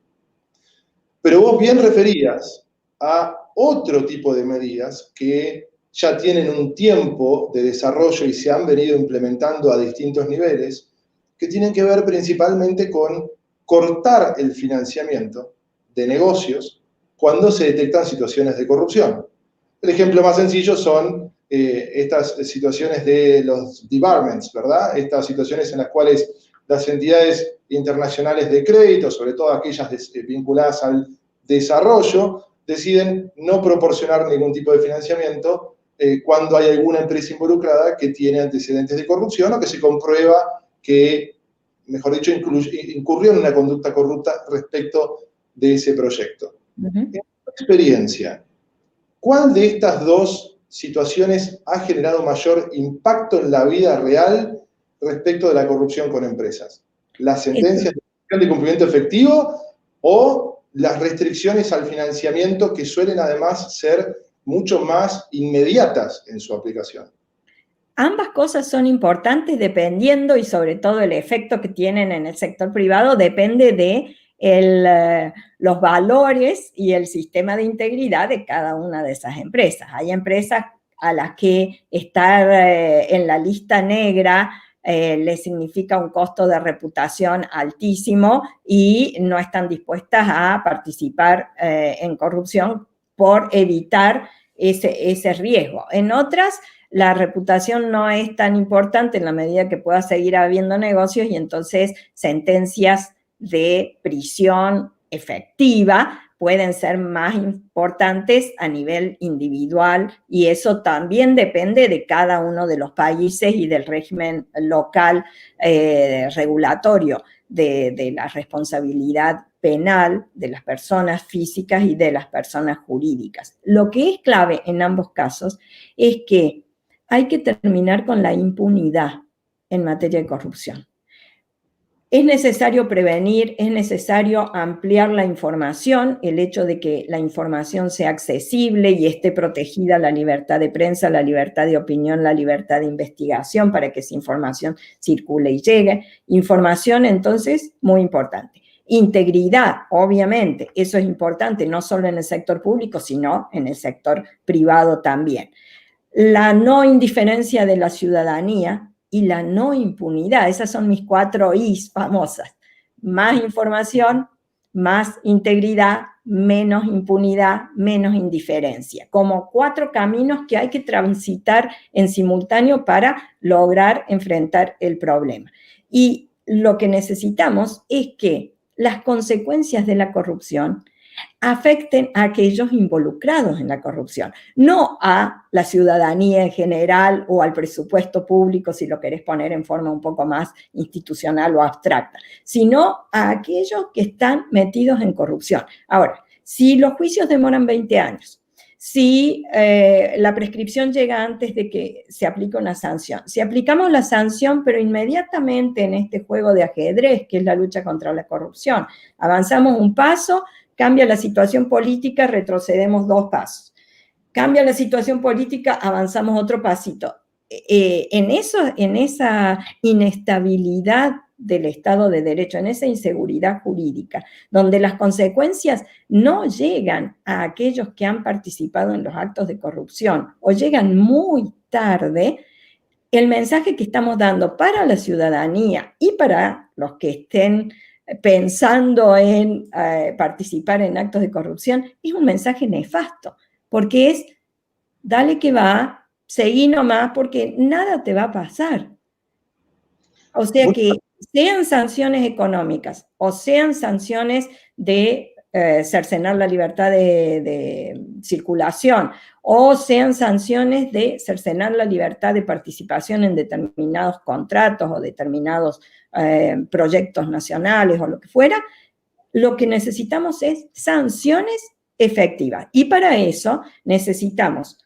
B: Pero vos bien referías a otro tipo de medidas que ya tienen un tiempo de desarrollo y se han venido implementando a distintos niveles, que tienen que ver principalmente con cortar el financiamiento de negocios cuando se detectan situaciones de corrupción. El ejemplo más sencillo son estas situaciones de los debarments, ¿verdad? Estas situaciones en las cuales las entidades internacionales de crédito, sobre todo aquellas vinculadas al desarrollo, deciden no proporcionar ningún tipo de financiamiento cuando hay alguna empresa involucrada que tiene antecedentes de corrupción o que se comprueba que, mejor dicho, incurrió en una conducta corrupta respecto de ese proyecto. En tu experiencia, ¿cuál de estas dos situaciones ha generado mayor impacto en la vida real respecto de la corrupción con empresas? ¿Las sentencias de cumplimiento efectivo o las restricciones al financiamiento que suelen además ser mucho más inmediatas en su aplicación?
C: Ambas cosas son importantes dependiendo y sobre todo el efecto que tienen en el sector privado depende de los valores y el sistema de integridad de cada una de esas empresas. Hay empresas a las que estar en la lista negra les significa un costo de reputación altísimo y no están dispuestas a participar en corrupción por evitar ese riesgo. En otras, la reputación no es tan importante en la medida que pueda seguir habiendo negocios y entonces sentencias de prisión efectiva pueden ser más importantes a nivel individual, y eso también depende de cada uno de los países y del régimen local regulatorio de la responsabilidad penal de las personas físicas y de las personas jurídicas. Lo que es clave en ambos casos es que hay que terminar con la impunidad en materia de corrupción. Es necesario prevenir, es necesario ampliar la información, el hecho de que la información sea accesible y esté protegida la libertad de prensa, la libertad de opinión, la libertad de investigación, para que esa información circule y llegue. Información, entonces, muy importante. Integridad, obviamente, eso es importante, no solo en el sector público, sino en el sector privado también. La no indiferencia de la ciudadanía y la no impunidad. Esas son mis 4 I's famosas. Más información, más integridad, menos impunidad, menos indiferencia. Como 4 caminos que hay que transitar en simultáneo para lograr enfrentar el problema. Y lo que necesitamos es que las consecuencias de la corrupción afecten a aquellos involucrados en la corrupción, no a la ciudadanía en general o al presupuesto público, si lo querés poner en forma un poco más institucional o abstracta, sino a aquellos que están metidos en corrupción. Ahora, si los juicios demoran 20 años, si la prescripción llega antes de que se aplique una sanción, si aplicamos la sanción, pero inmediatamente en este juego de ajedrez, que es la lucha contra la corrupción, avanzamos un paso, cambia la situación política, retrocedemos 2 pasos. Cambia la situación política, avanzamos otro pasito. En esa inestabilidad del Estado de Derecho, en esa inseguridad jurídica, donde las consecuencias no llegan a aquellos que han participado en los actos de corrupción o llegan muy tarde, el mensaje que estamos dando para la ciudadanía y para los que estén pensando en participar en actos de corrupción es un mensaje nefasto, porque es, dale que va, seguí nomás, porque nada te va a pasar. O sea que sean sanciones económicas o sean sanciones de cercenar la libertad de circulación, o sean sanciones de cercenar la libertad de participación en determinados contratos o determinados proyectos nacionales o lo que fuera, lo que necesitamos es sanciones efectivas. Y para eso necesitamos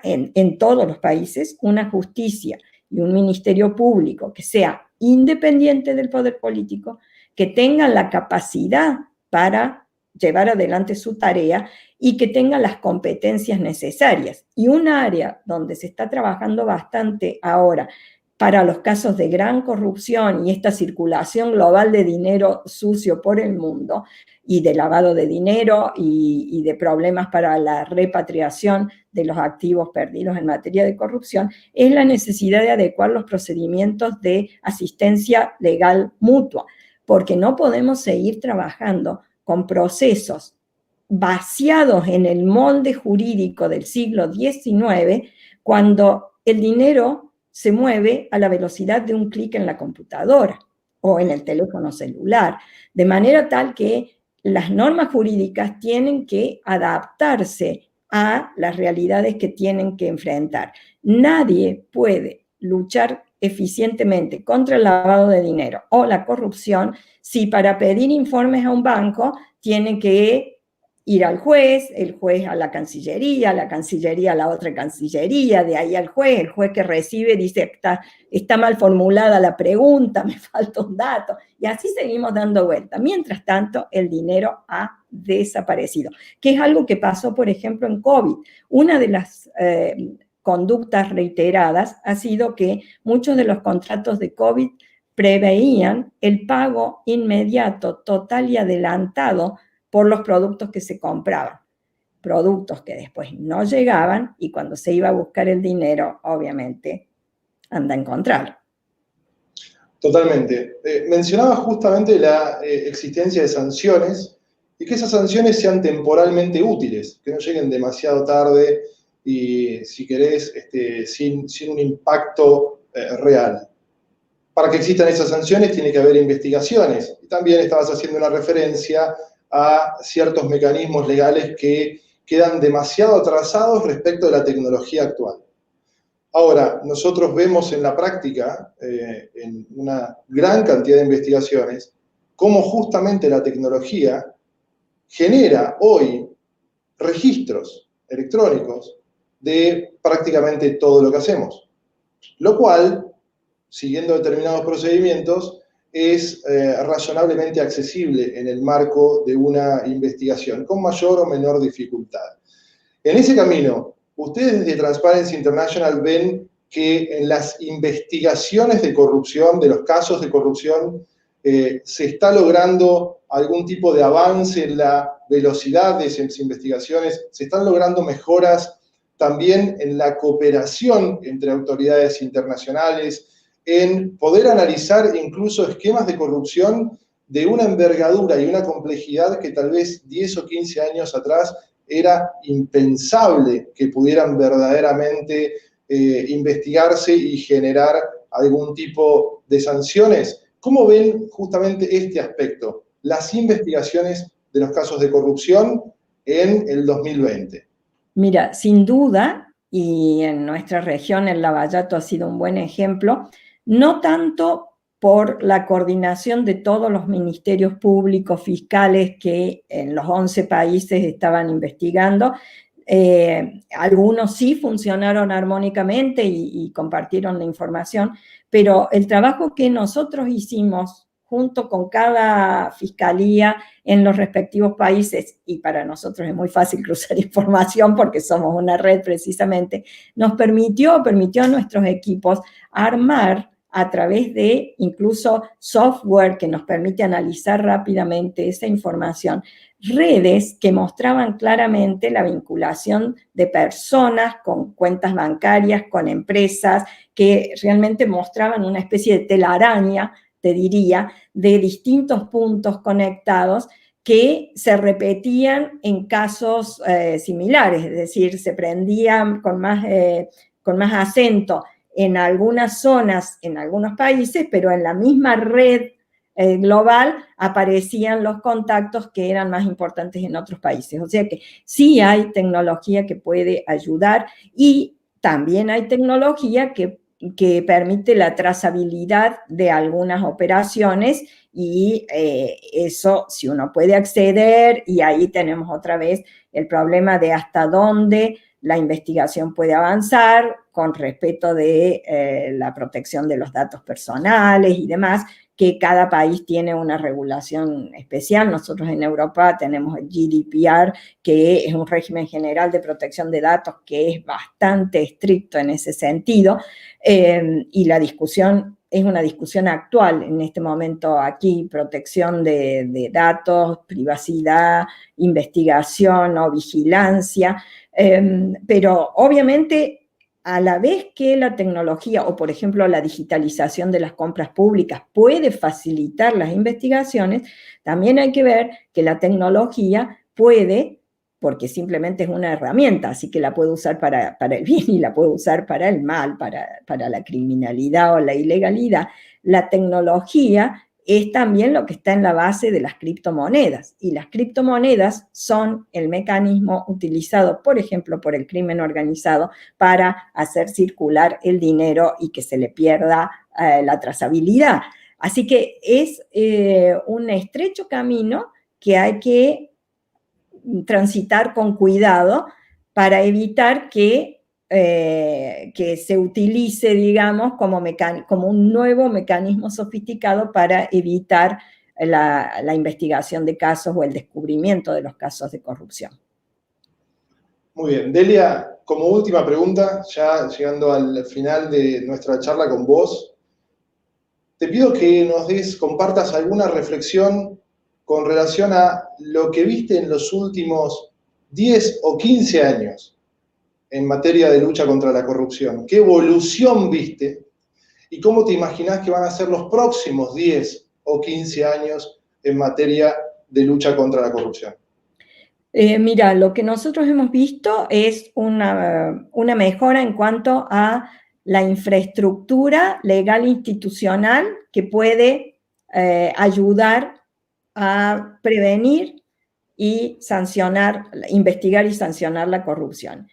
C: en todos los países una justicia y un ministerio público que sea independiente del poder político, que tenga la capacidad para llevar adelante su tarea y que tenga las competencias necesarias. Y un área donde se está trabajando bastante ahora para los casos de gran corrupción y esta circulación global de dinero sucio por el mundo y de lavado de dinero y de problemas para la repatriación de los activos perdidos en materia de corrupción, es la necesidad de adecuar los procedimientos de asistencia legal mutua, porque no podemos seguir trabajando con procesos vaciados en el molde jurídico del siglo XIX, cuando el dinero se mueve a la velocidad de un clic en la computadora o en el teléfono celular, de manera tal que las normas jurídicas tienen que adaptarse a las realidades que tienen que enfrentar. Nadie puede luchar eficientemente contra el lavado de dinero o la corrupción si para pedir informes a un banco tiene que ir al juez, el juez a la cancillería a la otra cancillería, de ahí al juez, el juez que recibe dice está mal formulada la pregunta, me falta un dato, y así seguimos dando vuelta. Mientras tanto, el dinero ha desaparecido, que es algo que pasó, por ejemplo, en COVID. Una de las conductas reiteradas ha sido que muchos de los contratos de COVID preveían el pago inmediato, total y adelantado por los productos que se compraban, productos que después no llegaban y cuando se iba a buscar el dinero, obviamente, anda a encontrarlo.
B: Totalmente. Mencionaba justamente la existencia de sanciones y que esas sanciones sean temporalmente útiles, que no lleguen demasiado tarde y, si querés, sin un impacto real. para que existan esas sanciones tiene que haber investigaciones. Y también estabas haciendo una referencia a ciertos mecanismos legales que quedan demasiado atrasados respecto de la tecnología actual. Ahora, nosotros vemos en la práctica, en una gran cantidad de investigaciones, cómo justamente la tecnología genera hoy registros electrónicos de prácticamente todo lo que hacemos, lo cual, siguiendo determinados procedimientos, es razonablemente accesible en el marco de una investigación, con mayor o menor dificultad. En ese camino, ustedes desde Transparency International ven que en las investigaciones de corrupción, de los casos de corrupción, se está logrando algún tipo de avance en la velocidad de esas investigaciones, se están logrando mejoras también en la cooperación entre autoridades internacionales, en poder analizar incluso esquemas de corrupción de una envergadura y una complejidad que tal vez 10 o 15 años atrás era impensable que pudieran verdaderamente investigarse y generar algún tipo de sanciones. ¿Cómo ven justamente este aspecto, las investigaciones de los casos de corrupción en el 2020?
C: Mira, sin duda, y en nuestra región el Lavallato ha sido un buen ejemplo, no tanto por la coordinación de todos los ministerios públicos fiscales que en los 11 países estaban investigando. Algunos sí funcionaron armónicamente y compartieron la información, pero el trabajo que nosotros hicimos junto con cada fiscalía en los respectivos países, y para nosotros es muy fácil cruzar información porque somos una red precisamente, nos permitió a nuestros equipos armar a través de incluso software que nos permite analizar rápidamente esa información, redes que mostraban claramente la vinculación de personas con cuentas bancarias, con empresas, que realmente mostraban una especie de telaraña, te diría, de distintos puntos conectados que se repetían en casos similares, es decir, se prendían con más acento en algunas zonas, en algunos países, pero en la misma red global aparecían los contactos que eran más importantes en otros países. O sea que sí hay tecnología que puede ayudar y también hay tecnología que permite la trazabilidad de algunas operaciones y eso, si uno puede acceder, y ahí tenemos otra vez el problema de hasta dónde la investigación puede avanzar con respeto de la protección de los datos personales y demás, que cada país tiene una regulación especial. Nosotros en Europa tenemos el GDPR, que es un régimen general de protección de datos que es bastante estricto en ese sentido, y la discusión es una discusión actual en este momento aquí, protección de datos, privacidad, investigación o vigilancia, pero obviamente a la vez que la tecnología o, por ejemplo, la digitalización de las compras públicas puede facilitar las investigaciones, también hay que ver que la tecnología puede, porque simplemente es una herramienta, así que la puede usar para el bien y la puede usar para el mal, para la criminalidad o la ilegalidad. La tecnología es también lo que está en la base de las criptomonedas, y las criptomonedas son el mecanismo utilizado, por ejemplo, por el crimen organizado para hacer circular el dinero y que se le pierda la trazabilidad. Así que es un estrecho camino que hay que transitar con cuidado para evitar que se utilice, digamos, como un nuevo mecanismo sofisticado para evitar la investigación de casos o el descubrimiento de los casos de corrupción.
B: Muy bien. Delia, como última pregunta, ya llegando al final de nuestra charla con vos, te pido que compartas alguna reflexión con relación a lo que viste en los últimos 10 o 15 años en materia de lucha contra la corrupción. ¿Qué evolución viste? ¿Y cómo te imaginás que van a ser los próximos 10 o 15 años en materia de lucha contra la corrupción?
C: Mira, lo que nosotros hemos visto es una mejora en cuanto a la infraestructura legal institucional que puede ayudar a prevenir y sancionar, investigar y sancionar la corrupción.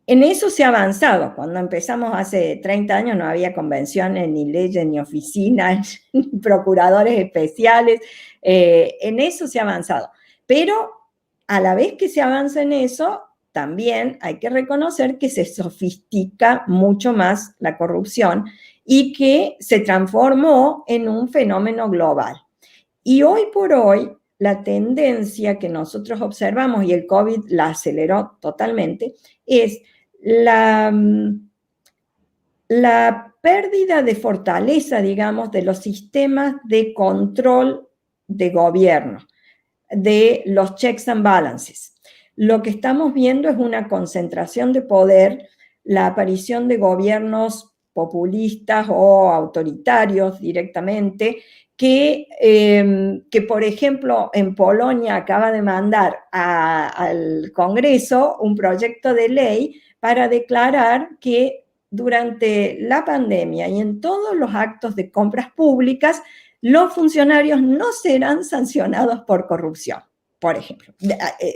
C: En eso se ha avanzado. Cuando empezamos hace 30 años no había convenciones, ni leyes, ni oficinas, ni procuradores especiales. En eso se ha avanzado. Pero a la vez que se avanza en eso, también hay que reconocer que se sofistica mucho más la corrupción y que se transformó en un fenómeno global. Y hoy por hoy, la tendencia que nosotros observamos, y el COVID la aceleró totalmente, es la pérdida de fortaleza, digamos, de los sistemas de control de gobierno, de los checks and balances. Lo que estamos viendo es una concentración de poder, la aparición de gobiernos populistas o autoritarios directamente, que por ejemplo, en Polonia acaba de mandar al Congreso un proyecto de ley para declarar que durante la pandemia y en todos los actos de compras públicas, los funcionarios no serán sancionados por corrupción, por ejemplo.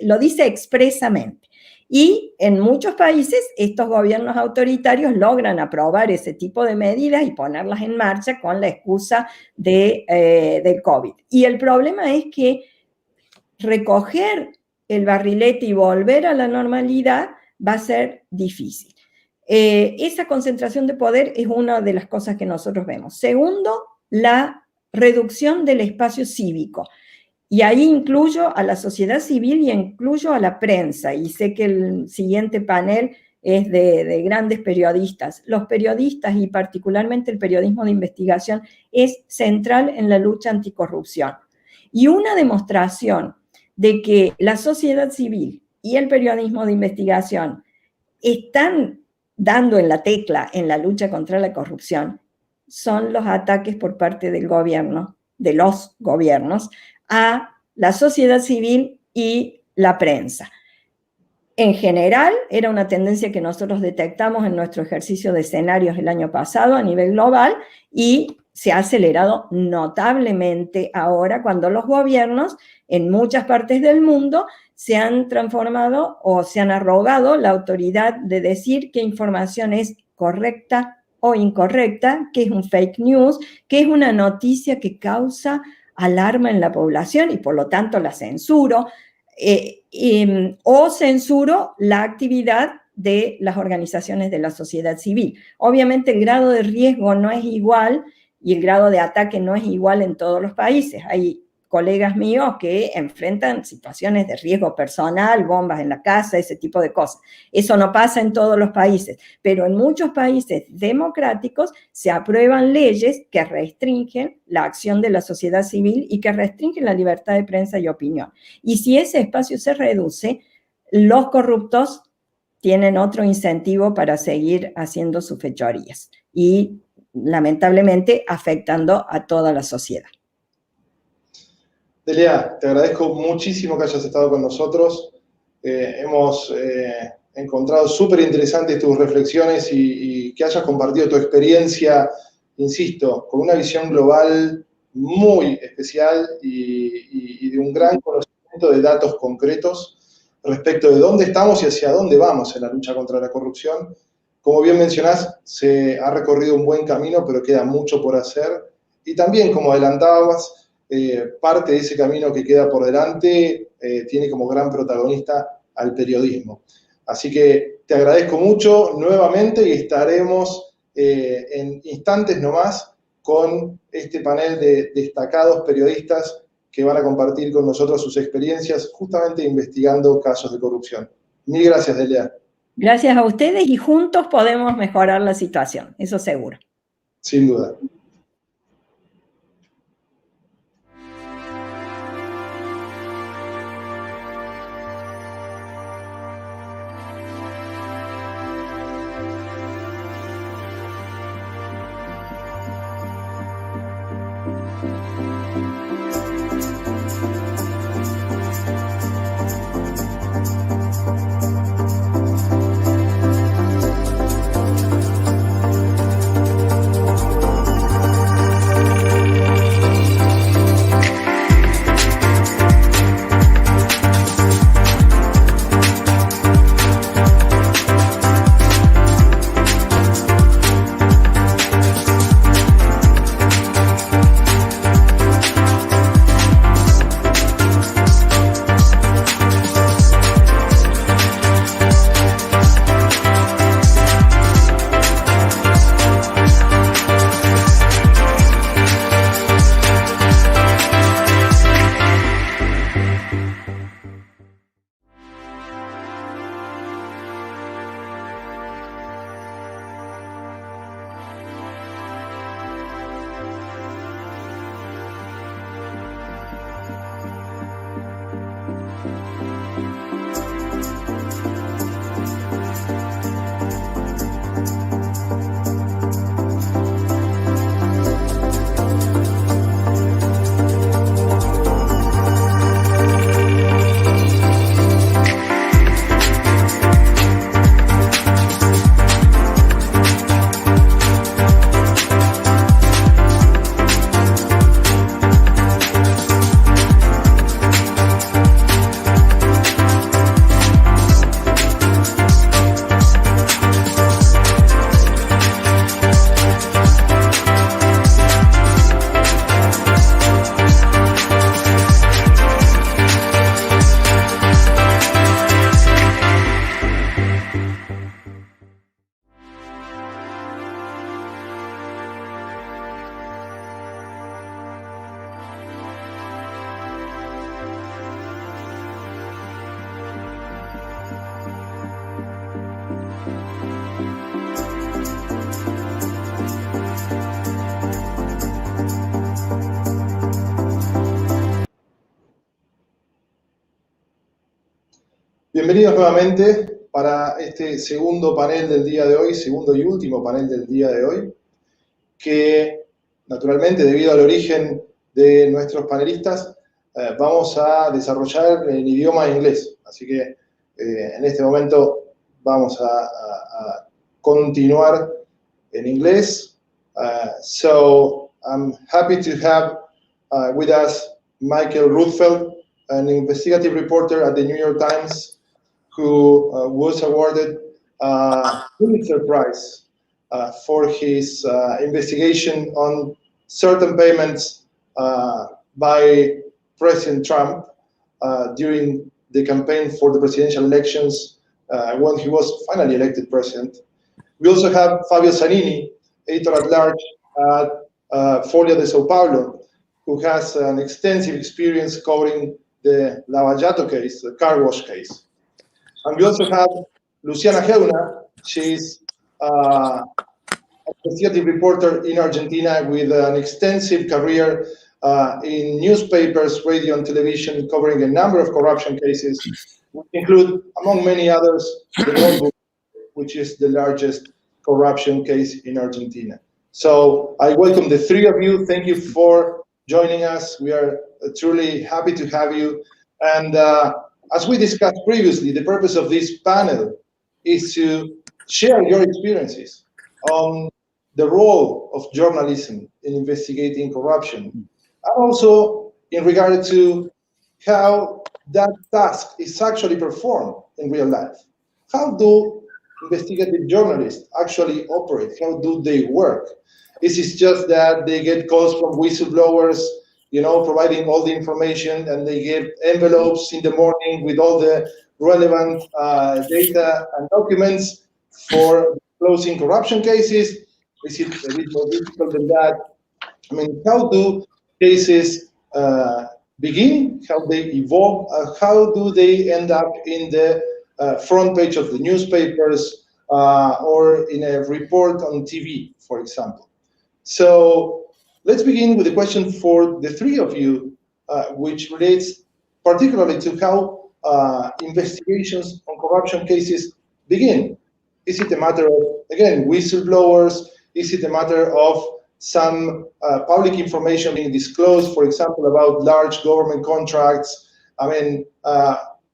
C: Lo dice expresamente. Y en muchos países estos gobiernos autoritarios logran aprobar ese tipo de medidas y ponerlas en marcha con la excusa del COVID. Y el problema es que recoger el barrilete y volver a la normalidad va a ser difícil. Esa concentración de poder es una de las cosas que nosotros vemos. Segundo, la reducción del espacio cívico. Y ahí incluyo a la sociedad civil y incluyo a la prensa. Y sé que el siguiente panel es de grandes periodistas. Los periodistas y particularmente el periodismo de investigación es central en la lucha anticorrupción. Y una demostración de que la sociedad civil y el periodismo de investigación están dando en la tecla en la lucha contra la corrupción son los ataques por parte del gobierno, de los gobiernos, a la sociedad civil y la prensa. En general, era una tendencia que nosotros detectamos en nuestro ejercicio de escenarios el año pasado a nivel global y se ha acelerado notablemente ahora cuando los gobiernos en muchas partes del mundo se han transformado o se han arrogado la autoridad de decir qué información es correcta o incorrecta, qué es un fake news, qué es una noticia que causa alarma en la población y por lo tanto la censuro, o censuro la actividad de las organizaciones de la sociedad civil. Obviamente el grado de riesgo no es igual y el grado de ataque no es igual en todos los países. Hay colegas míos que enfrentan situaciones de riesgo personal, bombas en la casa, ese tipo de cosas. Eso no pasa en todos los países, pero en muchos países democráticos se aprueban leyes que restringen la acción de la sociedad civil y que restringen la libertad de prensa y opinión. Y si ese espacio se reduce, los corruptos tienen otro incentivo para seguir haciendo sus fechorías y lamentablemente afectando a toda la sociedad.
B: Delia, te agradezco muchísimo que hayas estado con nosotros. Hemos encontrado súper interesantes tus reflexiones y que hayas compartido tu experiencia, insisto, con una visión global muy especial y de un gran conocimiento de datos concretos respecto de dónde estamos y hacia dónde vamos en la lucha contra la corrupción. Como bien mencionás, se ha recorrido un buen camino, pero queda mucho por hacer. Y también, como adelantabas, parte de ese camino que queda por delante tiene como gran protagonista al periodismo. Así que te agradezco mucho nuevamente y estaremos en instantes nomás con este panel de destacados periodistas que van a compartir con nosotros sus experiencias justamente investigando casos de corrupción. Mil gracias, Delia.
C: Gracias a ustedes y juntos podemos mejorar la situación, eso seguro.
B: Sin duda. Bienvenidos nuevamente para este segundo panel del día de hoy, segundo y último panel del día de hoy, que naturalmente debido al origen de nuestros panelistas vamos a desarrollar en idioma inglés. Así que en este momento vamos a continuar en inglés. So I'm happy to have with us Michael Rothfeld, an investigative reporter at the New York Times, who was awarded a Pulitzer Prize for his investigation on certain payments by President Trump during the campaign for the presidential elections when he was finally elected president. We also have Fábio Zanini, editor-at-large at Folha de S.Paulo, who has an extensive experience covering the Lavallato case, the car wash case. And we also have Luciana Geuna. She's an investigative reporter in Argentina with an extensive career in newspapers, radio, and television, covering a number of corruption cases, which include, among many others, the Notebook, which is the largest corruption case in Argentina. So I welcome the three of you. Thank you for joining us. We are truly happy to have you. And as we discussed previously, the purpose of this panel is to share your experiences on the role of journalism in investigating corruption, and also in regard to how that task is actually performed in real life. How do investigative journalists actually operate? How do they work? Is it just that they get calls from whistleblowers, you know, providing all the information, and they get envelopes in the morning with all the relevant data and documents for closing corruption cases? Is it a bit more difficult than that? I mean, how do cases begin? How they evolve? How do they end up in the front page of the newspapers or in a report on TV, for example? So let's begin with a question for the three of you, which relates particularly to how investigations on corruption cases begin. Is it a matter of, again, whistleblowers? Is it a matter of some public information being disclosed, for example, about large government contracts? I mean,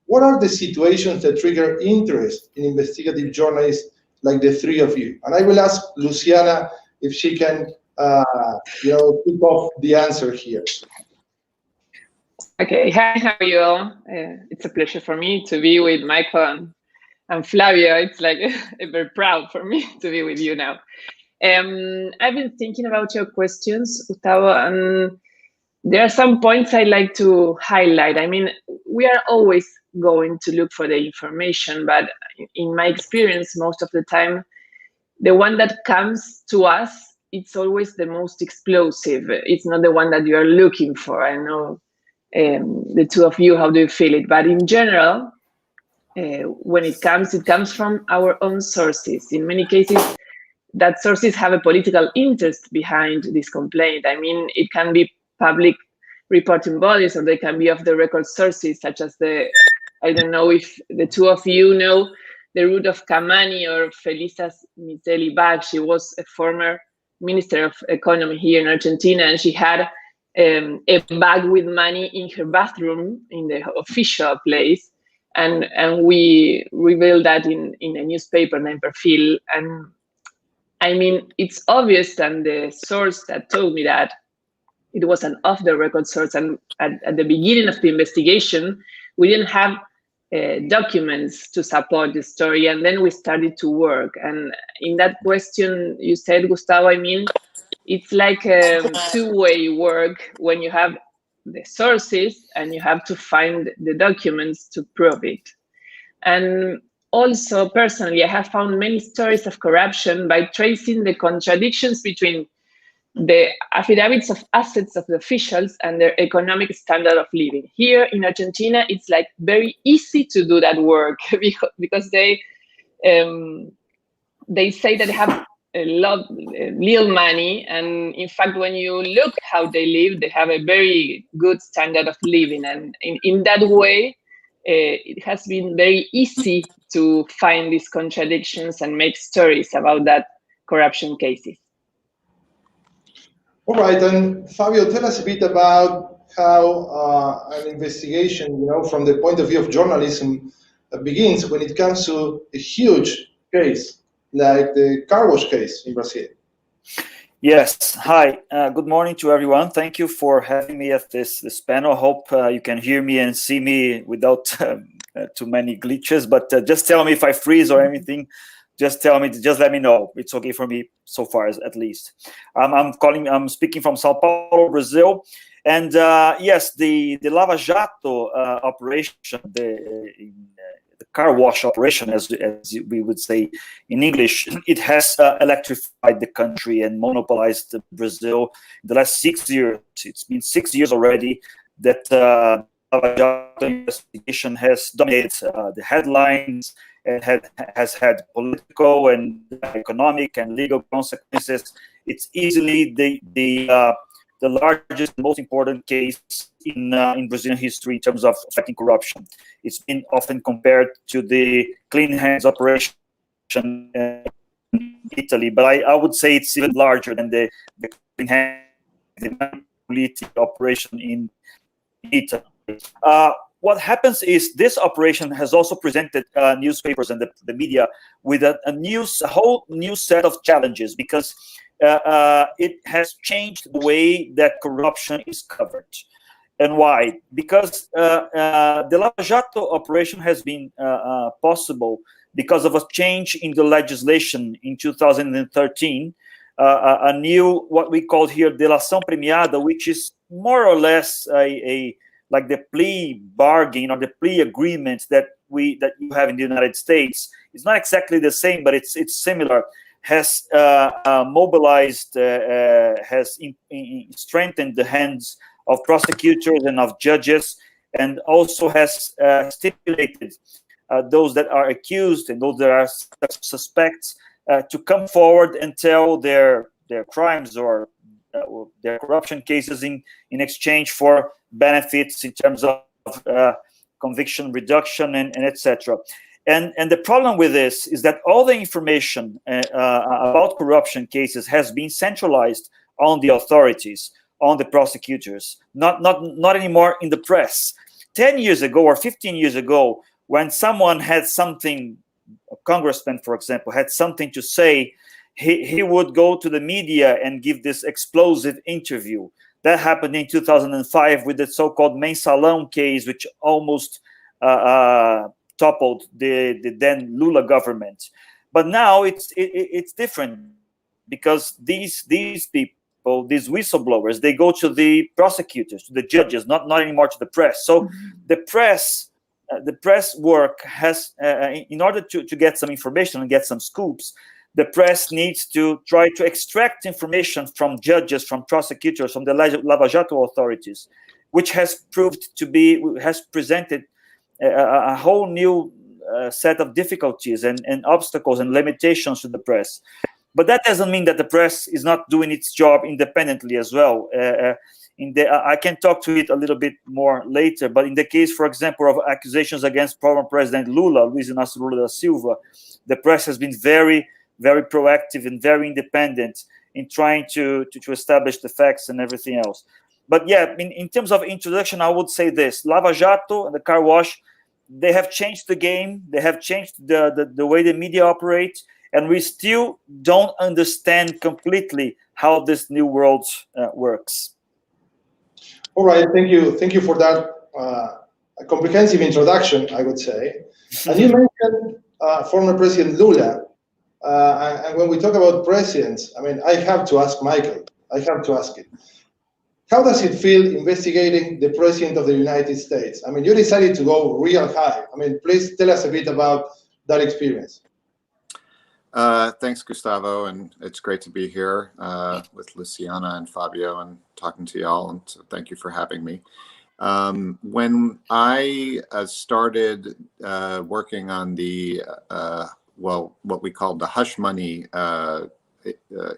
B: what are the situations that trigger interest in investigative journalists like the three of you? And I will ask Luciana if she can kick off the answer here.
D: Okay, hi, how are you all? It's a pleasure for me to be with Michael and Flavio. It's like very proud for me to be with you now. I've been thinking about your questions, Gustavo, and there are some points I'd like to highlight. I mean, we are always going to look for the information, but in my experience, most of the time, the one that comes to us, it's always the most explosive. It's not the one that you are looking for. I know the two of you, how do you feel it? But in general, when it comes from our own sources. In many cases, that sources have a political interest behind this complaint. I mean, it can be public reporting bodies, or they can be off the record sources, such as I don't know if the two of you know the root of Kamani or Felisa Micheli bag. She was a former Minister of Economy here in Argentina, and she had a bag with money in her bathroom in the official place. And we revealed that in a newspaper named Perfil. And I mean, it's obvious, and the source that told me that it was an off-the-record source. And at the beginning of the investigation, we didn't have documents to support the story, and then we started to work. And in that question you said, Gustavo, I mean, it's like a two-way work when you have the sources and you have to find the documents to prove it. And also, personally, I have found many stories of corruption by tracing the contradictions between the affidavits of assets of the officials and their economic standard of living. Here in Argentina, it's like very easy to do that work because they say that they have little money, and in fact, when you look how they live, they have a very good standard of living, and in that way, it has been very easy to find these contradictions and make stories about that corruption cases.
B: All right, and Fábio, tell us a bit about how an investigation, from the point of view of journalism, begins when it comes to a huge case like the car wash case in Brazil.
E: Yes. Hi. Good morning to everyone. Thank you for having me at this panel. Hope you can hear me and see me without too many glitches. But just tell me if I freeze or anything. Just tell me. Just let me know. It's okay for me so far, at least. I'm speaking from Sao Paulo, Brazil, and yes, the Lava Jato operation, the car wash operation, as we would say in English, it has electrified the country and monopolized Brazil in the last 6 years. It's been 6 years already that Lava Jato investigation has dominated the headlines. It has had political and economic and legal consequences. It's easily the largest, most important case in Brazilian history in terms of fighting corruption. It's been often compared to the Clean Hands operation in Italy, but I would say it's even larger than the Clean Hands operation in Italy. What happens is this operation has also presented newspapers and the media with a whole new set of challenges, because it has changed the way that corruption is covered. And why? Because the Lava Jato operation has been possible because of a change in the legislation in 2013, a new, what we call here, delação premiada, which is more or less like the plea bargain or the plea agreement that you have in the United States. It's not exactly the same, but it's similar. Has mobilized, has strengthened the hands of prosecutors and of judges, and also has stipulated those that are accused and those that are suspects to come forward and tell their crimes or their corruption cases in exchange for benefits in terms of conviction reduction and etc. And the problem with this is that all the information about corruption cases has been centralized on the authorities, on the prosecutors, not anymore in the press. 10 years ago or 15 years ago, when someone had something, a congressman, for example, had something to say, he would go to the media and give this explosive interview. That happened in 2005 with the so-called Mensalão case, which almost toppled the then Lula government. But now it's different, because these people, these whistleblowers, they go to the prosecutors, to the judges, not anymore to the press. So the press work has, in order to get some information and get some scoops, the press needs to try to extract information from judges, from prosecutors, from the Lava Jato authorities, which has presented a whole new set of difficulties and obstacles and limitations to the press. But that doesn't mean that the press is not doing its job independently as well. I can talk to it a little bit more later, but in the case, for example, of accusations against former President Luiz Inácio Lula da Silva, the press has been very, very proactive and very independent in trying to establish the facts and everything else. But yeah, in terms of introduction, I would say this: Lava Jato and the car wash, they have changed the game. They have changed the way the media operates, and we still don't understand completely how this new world works.
B: All right, thank you for that comprehensive introduction, I would say. And you mentioned former President Lula, and when we talk about presidents, I mean, I have to ask Michael. I have to ask it. How does it feel investigating the President of the United States? I mean, you decided to go real high. I mean, please tell us a bit about that experience.
F: Thanks, Gustavo, and it's great to be here with Luciana and Fábio and talking to y'all, and so thank you for having me. When I started working on the, what we called the hush money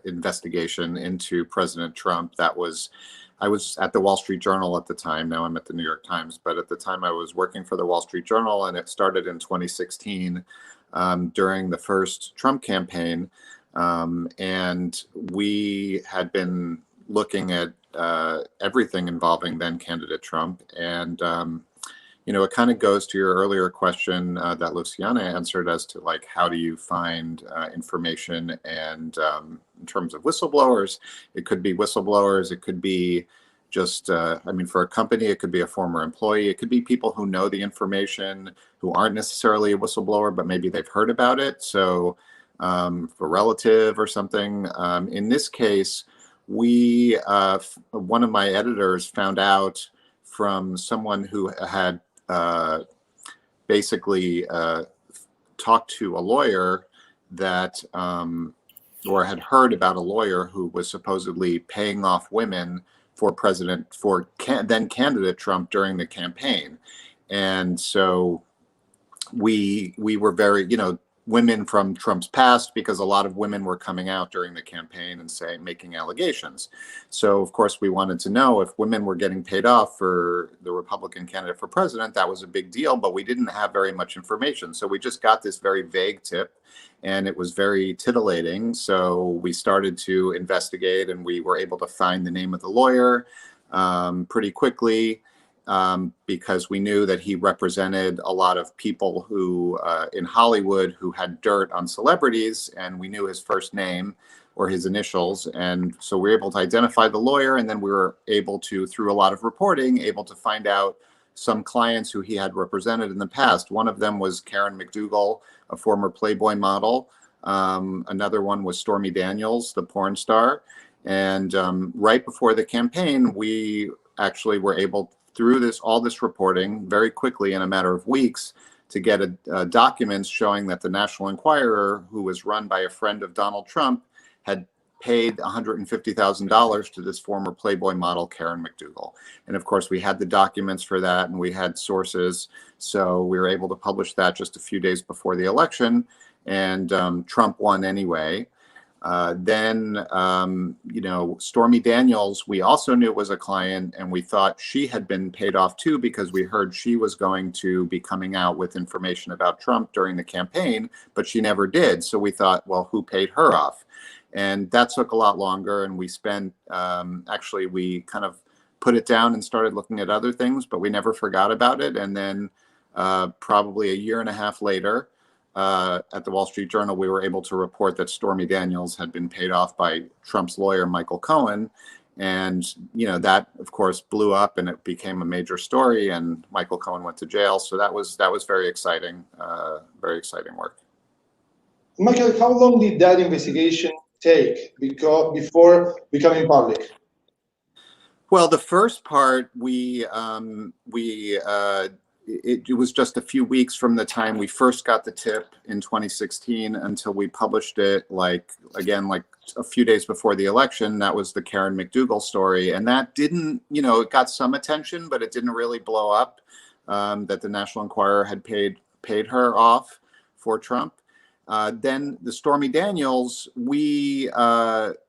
F: investigation into President Trump, I was at the Wall Street Journal at the time. Now I'm at the New York Times, but at the time I was working for the Wall Street Journal, and it started in 2016 during the first Trump campaign. And we had been looking at everything involving then candidate Trump. And, you know, it kind of goes to your earlier question that Luciana answered as to like, how do you find information? And in terms of whistleblowers, it could be whistleblowers, it could be just, I mean, for a company, it could be a former employee, it could be people who know the information, who aren't necessarily a whistleblower, but maybe they've heard about it. So for a relative or something. In this case, one of my editors found out from someone who had basically talked to a lawyer that, or had heard about a lawyer who was supposedly paying off women for then candidate Trump during the campaign. And so we were very, you know, women from Trump's past, because a lot of women were coming out during the campaign and making allegations. So of course we wanted to know if women were getting paid off for the Republican candidate for president. That was a big deal, but we didn't have very much information. So we just got this very vague tip, and it was very titillating. So we started to investigate, and we were able to find the name of the lawyer pretty quickly. Because we knew that he represented a lot of people who in Hollywood who had dirt on celebrities, and we knew his first name or his initials. And so we were able to identify the lawyer, and then we were able to, through a lot of reporting, able to find out some clients who he had represented in the past. One of them was Karen McDougal, a former Playboy model. Another one was Stormy Daniels, the porn star. And right before the campaign, we actually were able, through all this reporting, very quickly in a matter of weeks, to get documents showing that the National Enquirer, who was run by a friend of Donald Trump, had paid $150,000 to this former Playboy model, Karen McDougal. And of course, we had the documents for that, and we had sources. So we were able to publish that just a few days before the election, and Trump won anyway. Then, you know, Stormy Daniels, we also knew was a client, and we thought she had been paid off too, because we heard she was going to be coming out with information about Trump during the campaign, but she never did. So we thought, well, who paid her off? And that took a lot longer. And we spent, actually, we kind of put it down and started looking at other things, but we never forgot about it. And then probably a year and a half later, at the Wall Street Journal, we were able to report that Stormy Daniels had been paid off by Trump's lawyer, Michael Cohen. And, you know, that, of course, blew up, and it became a major story, and Michael Cohen went to jail. So that was very exciting work.
B: Michael, how long did that investigation take before becoming public?
F: Well, the first part, it was just a few weeks from the time we first got the tip in 2016 until we published it, like a few days before the election. That was the Karen McDougal story. And that didn't, you know, it got some attention, but it didn't really blow up, that the National Enquirer had paid her off for Trump. Then the Stormy Daniels, we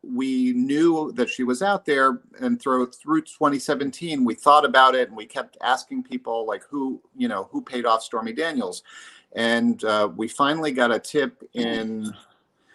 F: knew that she was out there, and through 2017, we thought about it, and we kept asking people like who paid off Stormy Daniels, and we finally got a tip in.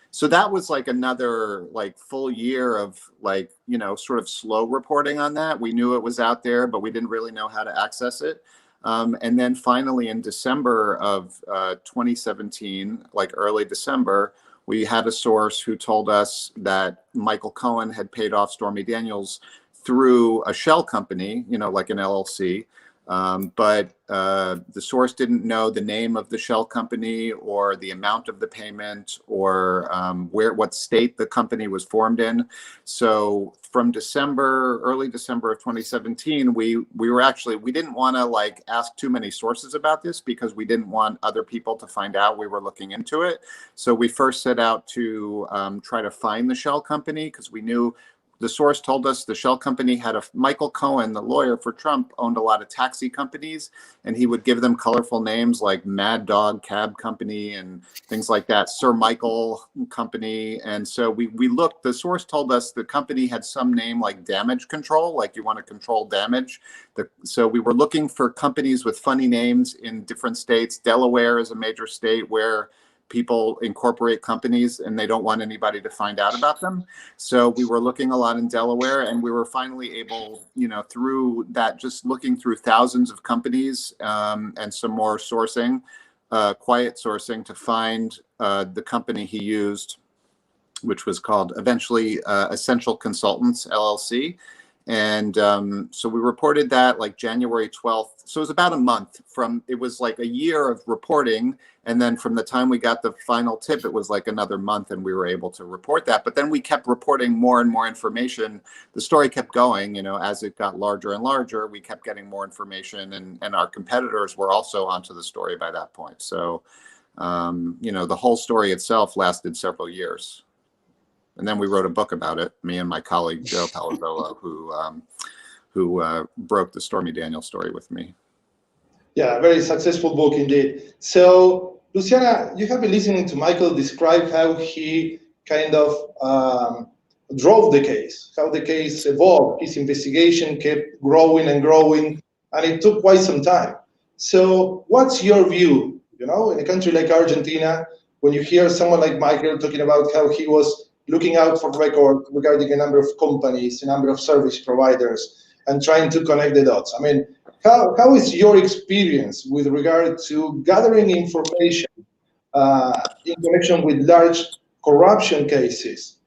F: So that was like another like full year of like, sort of slow reporting on that. We knew it was out there, but we didn't really know how to access it. And then finally in December of 2017, like early December, we had a source who told us that Michael Cohen had paid off Stormy Daniels through a shell company, like an LLC. But the source didn't know the name of the shell company or the amount of the payment or what state the company was formed in. So from early December of 2017, we didn't want to like ask too many sources about this because we didn't want other people to find out we were looking into it. So we first set out to try to find the shell company because we knew. The source told us the shell company had Michael Cohen, the lawyer for Trump, owned a lot of taxi companies, and he would give them colorful names like Mad Dog Cab Company and things like that, Sir Michael Company. And so we looked, the source told us the company had some name like Damage Control, like you want to control damage. So we were looking for companies with funny names in different states. Delaware is a major state where people incorporate companies and they don't want anybody to find out about them. So we were looking a lot in Delaware, and we were finally able, through that, just looking through thousands of companies and some more sourcing, quiet sourcing, to find the company he used, which was called eventually Essential Consultants, LLC. And so we reported that like January 12th. So it was about a month it was like a year of reporting. And then from the time we got the final tip, it was like another month and we were able to report that. But then we kept reporting more and more information. The story kept going, as it got larger and larger, we kept getting more information, and our competitors were also onto the story by that point. So, the whole story itself lasted several years. And then we wrote a book about it, me and my colleague, Joe Palazolo, who broke the Stormy Daniels story with me.
B: Yeah, very successful book indeed. So, Luciana, you have been listening to Michael describe how he kind of drove the case, how the case evolved. His investigation kept growing and growing, and it took quite some time. So what's your view, in a country like Argentina, when you hear someone like Michael talking about how he was looking out for records regarding a number of companies, a number of service providers, and trying to connect the dots? I mean, how is your experience with regard to gathering information in connection with large corruption cases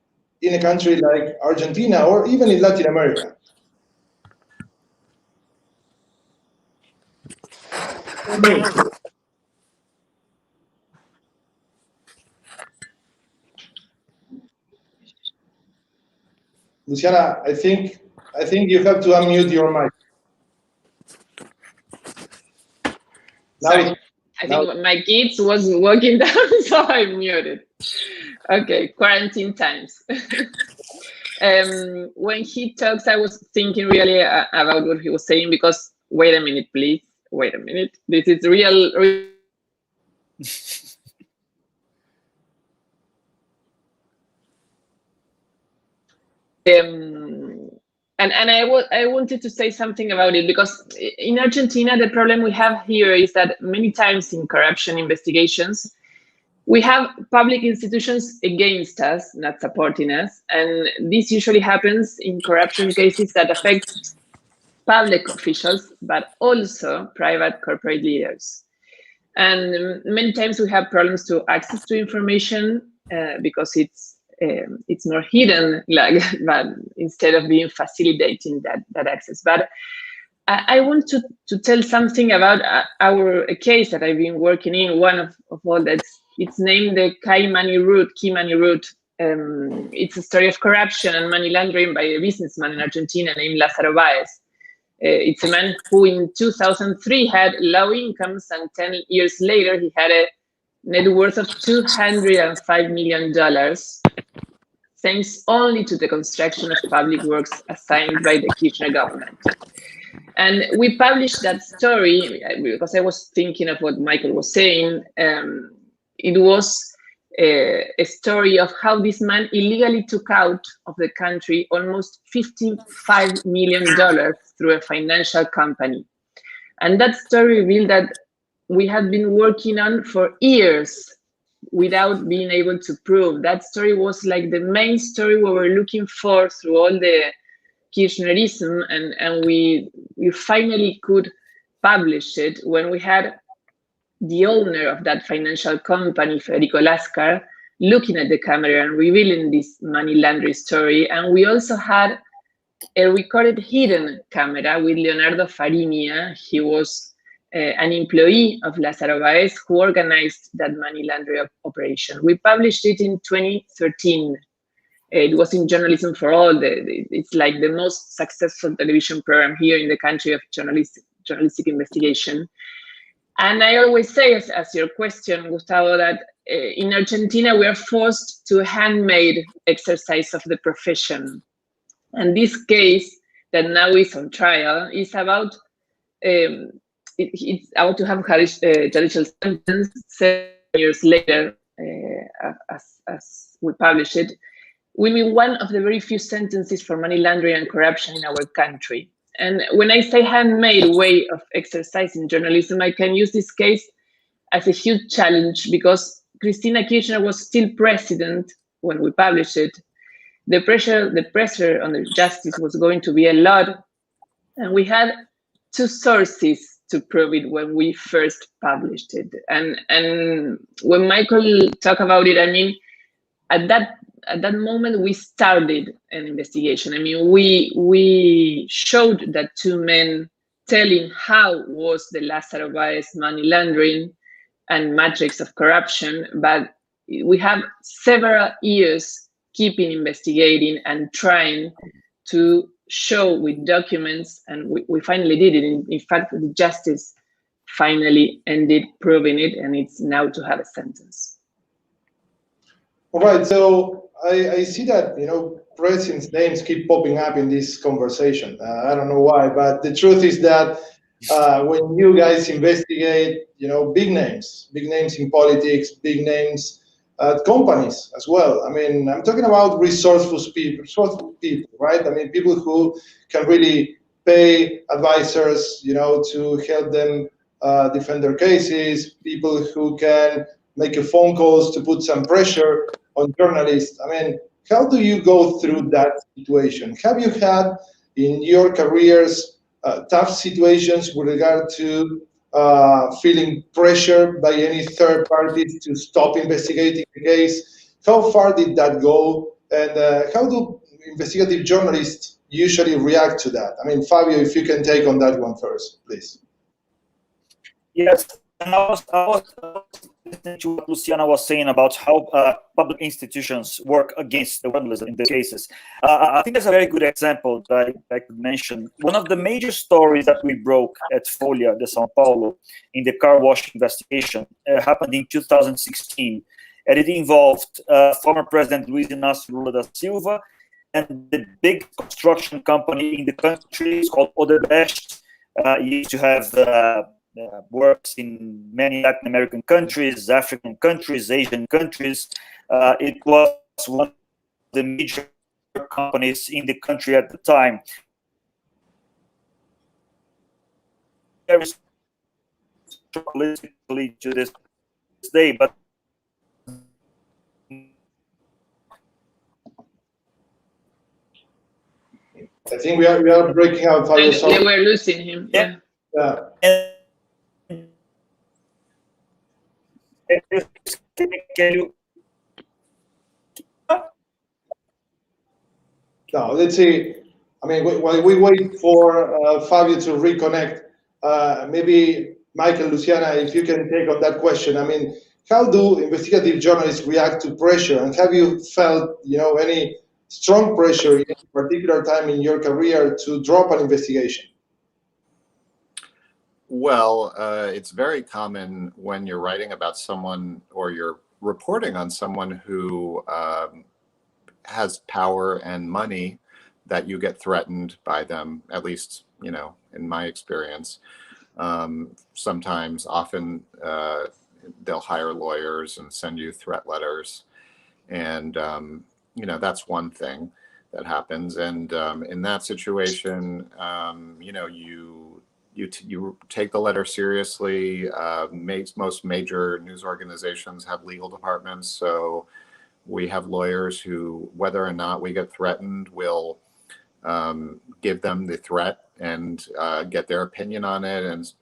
B: in a country like Argentina or even in Latin America? Luciana, I think you have to unmute your mic.
D: Sorry, I think my kids was walking down, so I muted. Okay, quarantine times. When he talks, I was thinking really about what he was saying, because wait a minute, please. Wait a minute. This is real. And I wanted to say something about it, because in Argentina, the problem we have here is that many times in corruption investigations, we have public institutions against us, not supporting us. And this usually happens in corruption cases that affect public officials, but also private corporate leaders. And many times we have problems to access to information because it's more hidden, but instead of being facilitating that access. But I want to tell something about a case that I've been working in. One of all that, it's named the Key Money Route. It's a story of corruption and money laundering by a businessman in Argentina named Lázaro Báez. It's a man who in 2003 had low incomes, and 10 years later he had a net worth of $205 million, thanks only to the construction of public works assigned by the Kirchner government. And we published that story because I was thinking of what Michael was saying. It was a story of how this man illegally took out of the country almost $55 million through a financial company. And that story revealed that we had been working on for years without being able to prove. That story was like the main story we were looking for through all the Kirchnerism, and we finally could publish it when we had the owner of that financial company, Federico Lascar, looking at the camera and revealing this money laundering story. And we also had a recorded hidden camera with Leonardo Fariña. He was an employee of Lázaro Báez who organized that money laundering operation. We published it in 2013. It was in Journalism for All. It's like the most successful television program here in the country of journalistic investigation. And I always say, as your question, Gustavo, that in Argentina, we are forced to handmade exercise of the profession. And this case that now is on trial is about, it's about to have a judicial sentence 7 years later, as we publish it, will be one of the very few sentences for money laundering and corruption in our country. And when I say handmade way of exercising journalism, I can use this case as a huge challenge because Cristina Kirchner was still president when we published it. The pressure on the justice was going to be a lot. And we had two sources to prove it when we first published it. And when Michael talked about it, I mean, at that moment, we started an investigation. I mean, we showed that two men telling how was the Lázaro Báez money laundering and matrix of corruption, but we have several years keeping investigating and trying to show with documents, and we finally did it. In fact, the justice finally ended proving it, and it's now to have a sentence.
B: All right, so I see that, presidents' names keep popping up in this conversation. I don't know why, but the truth is that when you guys investigate, big names in politics, big names at companies as well. I mean, I'm talking about resourceful people, right? I mean, people who can really pay advisors, to help them defend their cases, people who can make a phone calls to put some pressure on journalists. I mean, how do you go through that situation? Have you had in your careers tough situations with regard to feeling pressured by any third parties to stop investigating the case? How far did that go? And how do investigative journalists usually react to that? I mean, Fábio, if you can take on that one first, please.
E: Yes, and I was listening to what Luciana was saying about how public institutions work against the journalism in the cases. I think there's a very good example that I could mention. One of the major stories that we broke at Folha de S.Paulo in the car wash investigation happened in 2016, and it involved former President Luiz Inácio Lula da Silva and the big construction company in the country is called Odebrecht. Used to have works in many Latin American countries, African countries, Asian countries. It was one of the major companies in the country at the time. Very politically to this day, but
B: I think we are breaking out.
D: They were losing him. Yeah.
E: Can you?
B: No, let's see. I mean, while we wait for Fábio to reconnect, maybe Michael, Luciana, if you can take on that question. I mean, how do investigative journalists react to pressure? And have you felt, any strong pressure in a particular time in your career to drop an investigation?
F: Well, it's very common when you're writing about someone or you're reporting on someone who has power and money that you get threatened by them, at least, in my experience. Sometimes, often, they'll hire lawyers and send you threat letters. And, that's one thing that happens. And in that situation, you take the letter seriously. Most major news organizations have legal departments. So we have lawyers who, whether or not we get threatened, will give them the threat and get their opinion on it. And,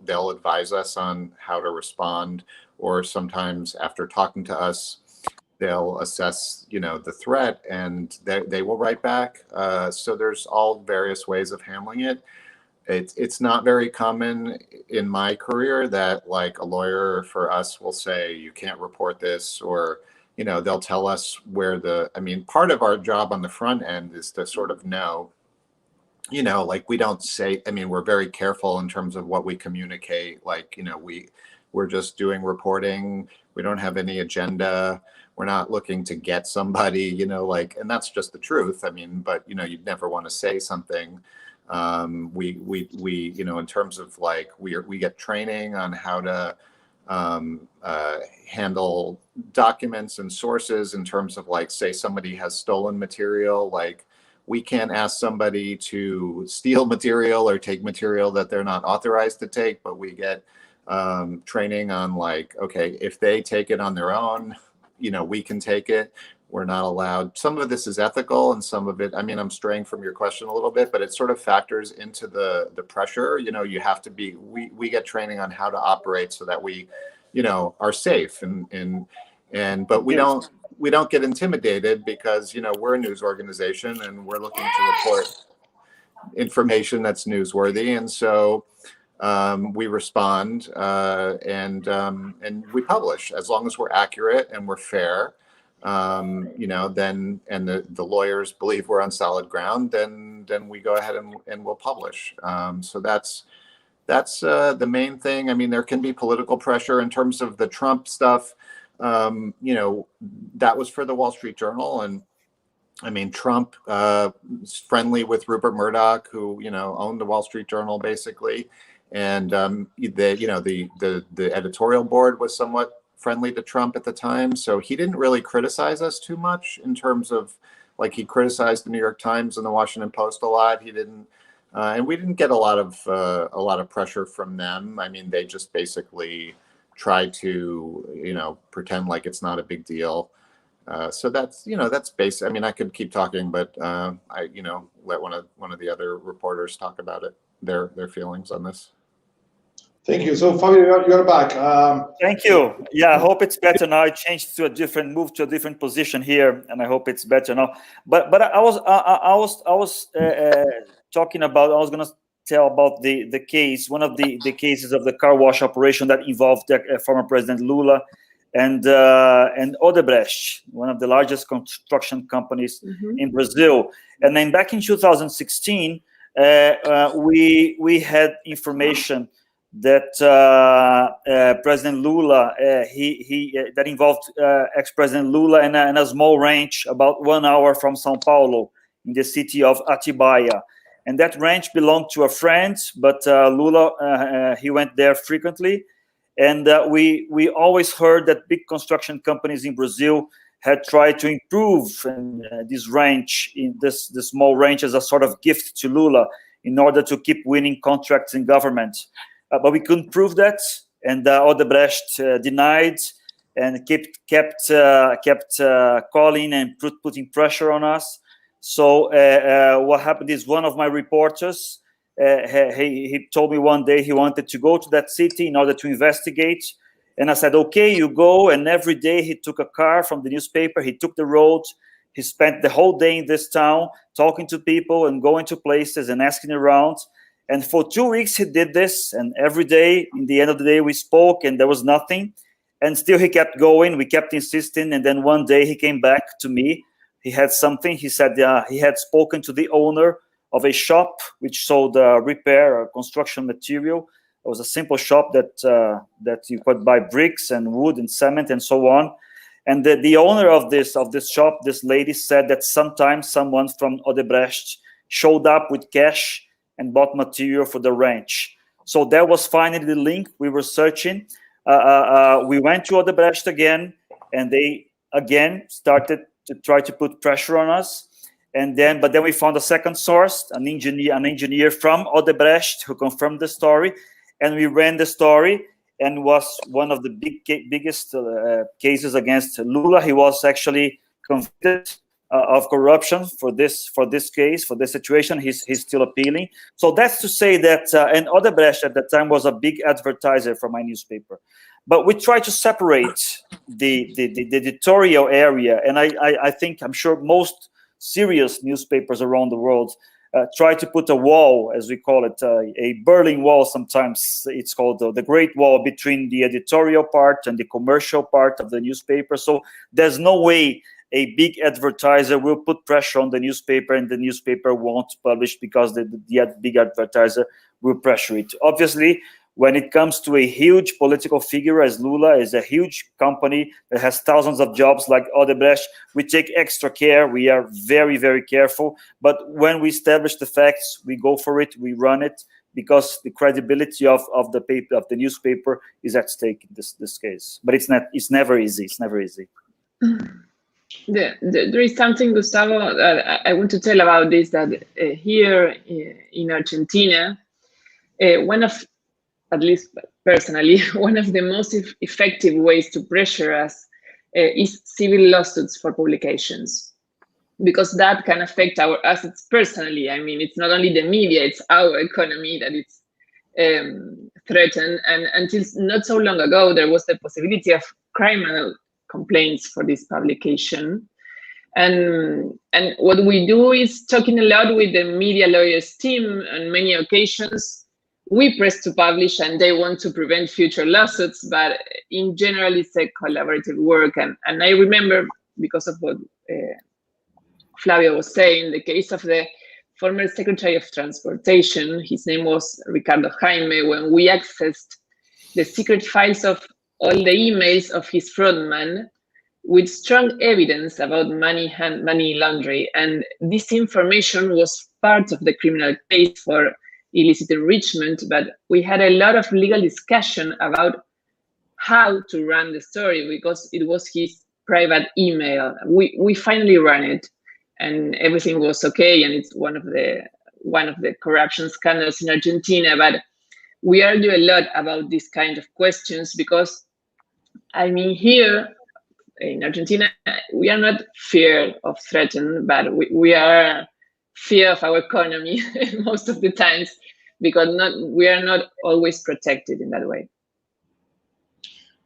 F: they'll advise us on how to respond. Or sometimes after talking to us, they'll assess, the threat, and they will write back. So there's all various ways of handling it. It's not very common in my career that like a lawyer for us will say, you can't report this, or, they'll tell us where part of our job on the front end is to sort of know, like we don't say, we're very careful in terms of what we communicate. Like, we're just doing reporting. We don't have any agenda. We're not looking to get somebody, and that's just the truth. But, you'd never want to say something. We in terms of like, we get training on how to handle documents and sources in terms of like, say somebody has stolen material, like we can't ask somebody to steal material or take material that they're not authorized to take, but we get training on like, okay, if they take it on their own, we can take it. We're not allowed. Some of this is ethical, and some of it, I'm straying from your question a little bit, but it sort of factors into the pressure. You have to be, we get training on how to operate so that we, are safe but we don't get intimidated because, we're a news organization and we're looking to report information that's newsworthy. And so we respond and we publish as long as we're accurate and we're fair. Then, and the lawyers believe we're on solid ground, then we go ahead and we'll publish. So that's the main thing. There can be political pressure in terms of the Trump stuff. That was for the Wall Street Journal, and Trump is friendly with Rupert Murdoch, who owned the Wall Street Journal basically, and the editorial board was somewhat friendly to Trump at the time, so he didn't really criticize us too much in terms of like he criticized the New York Times and the Washington Post a lot. He didn't, and we didn't get a lot of pressure from them. They just basically try to pretend like it's not a big deal. So that's that's basic. I could keep talking, but I let one of the other reporters talk about it, their feelings on this.
B: Thank you. So Fábio, you're back.
E: Thank you. Yeah, I hope it's better now. I changed to moved to a different position here, and I hope it's better now. But I was talking about. I was going to tell about the case, one of the cases of the car wash operation that involved former President Lula and Odebrecht, one of the largest construction companies in Brazil. And then back in 2016, we had information that President Lula, that involved ex-President Lula and a small ranch about 1 hour from S.Paulo in the city of Atibaia. And that ranch belonged to a friend, but Lula, he went there frequently. And we always heard that big construction companies in Brazil had tried to improve this ranch, in this small ranch, as a sort of gift to Lula in order to keep winning contracts in government. But we couldn't prove that, and Odebrecht denied and kept calling and putting pressure on us. So what happened is one of my reporters, he told me one day he wanted to go to that city in order to investigate. And I said, okay, you go. And every day he took a car from the newspaper. He took the road. He spent the whole day in this town talking to people and going to places and asking around. And for 2 weeks, he did this. And every day, in the end of the day, we spoke and there was nothing. And still he kept going. We kept insisting. And then one day he came back to me. He had something. He said he had spoken to the owner of a shop which sold repair or construction material. It was a simple shop that you could buy bricks and wood and cement and so on. And the owner of this shop, this lady, said that sometimes someone from Odebrecht showed up with cash and bought material for the ranch. So that was finally the link we were searching. we went to Odebrecht again, and they again started to try to put pressure on us. But then we found a second source, an engineer from Odebrecht who confirmed the story, and we ran the story, and was one of the biggest cases against Lula. He was actually convicted of corruption for this case, for this situation. He's still appealing. So that's to say that, and Odebrecht at that time was a big advertiser for my newspaper. But we try to separate the editorial area, and I'm sure most serious newspapers around the world try to put a wall, as we call it, a Berlin Wall. Sometimes it's called the Great Wall, between the editorial part and the commercial part of the newspaper. So there's no way a big advertiser will put pressure on the newspaper and the newspaper won't publish, because the big advertiser will pressure it. Obviously, when it comes to a huge political figure as Lula, is a huge company that has thousands of jobs like Odebrecht, we take extra care. We are very, very careful. But when we establish the facts, we go for it, we run it, because the credibility of the paper, of the newspaper, is at stake in this case. But it's never easy. It's never easy.
D: There is something, Gustavo, I want to tell about this, that here in Argentina, at least personally, one of the most effective ways to pressure us is civil lawsuits for publications, because that can affect our assets personally. I mean, it's not only the media, it's our economy that it's threatened. And until not so long ago, there was the possibility of criminal complaints for this publication. And what we do is talking a lot with the media lawyers team on many occasions. We press to publish and they want to prevent future lawsuits, but in general, it's a collaborative work. And I remember, because of what Flavio was saying, the case of the former Secretary of Transportation, his name was Ricardo Jaime, when we accessed the secret files of all the emails of his frontman with strong evidence about money laundering. And this information was part of the criminal case for illicit enrichment, but we had a lot of legal discussion about how to run the story, because it was his private email. We finally ran it, and everything was okay, and it's one of the corruption scandals in Argentina. But we argue a lot about these kind of questions, because I mean, here in Argentina, we are not feared of threatened, but we are fear of our economy most of the times, because we are not always protected in that way.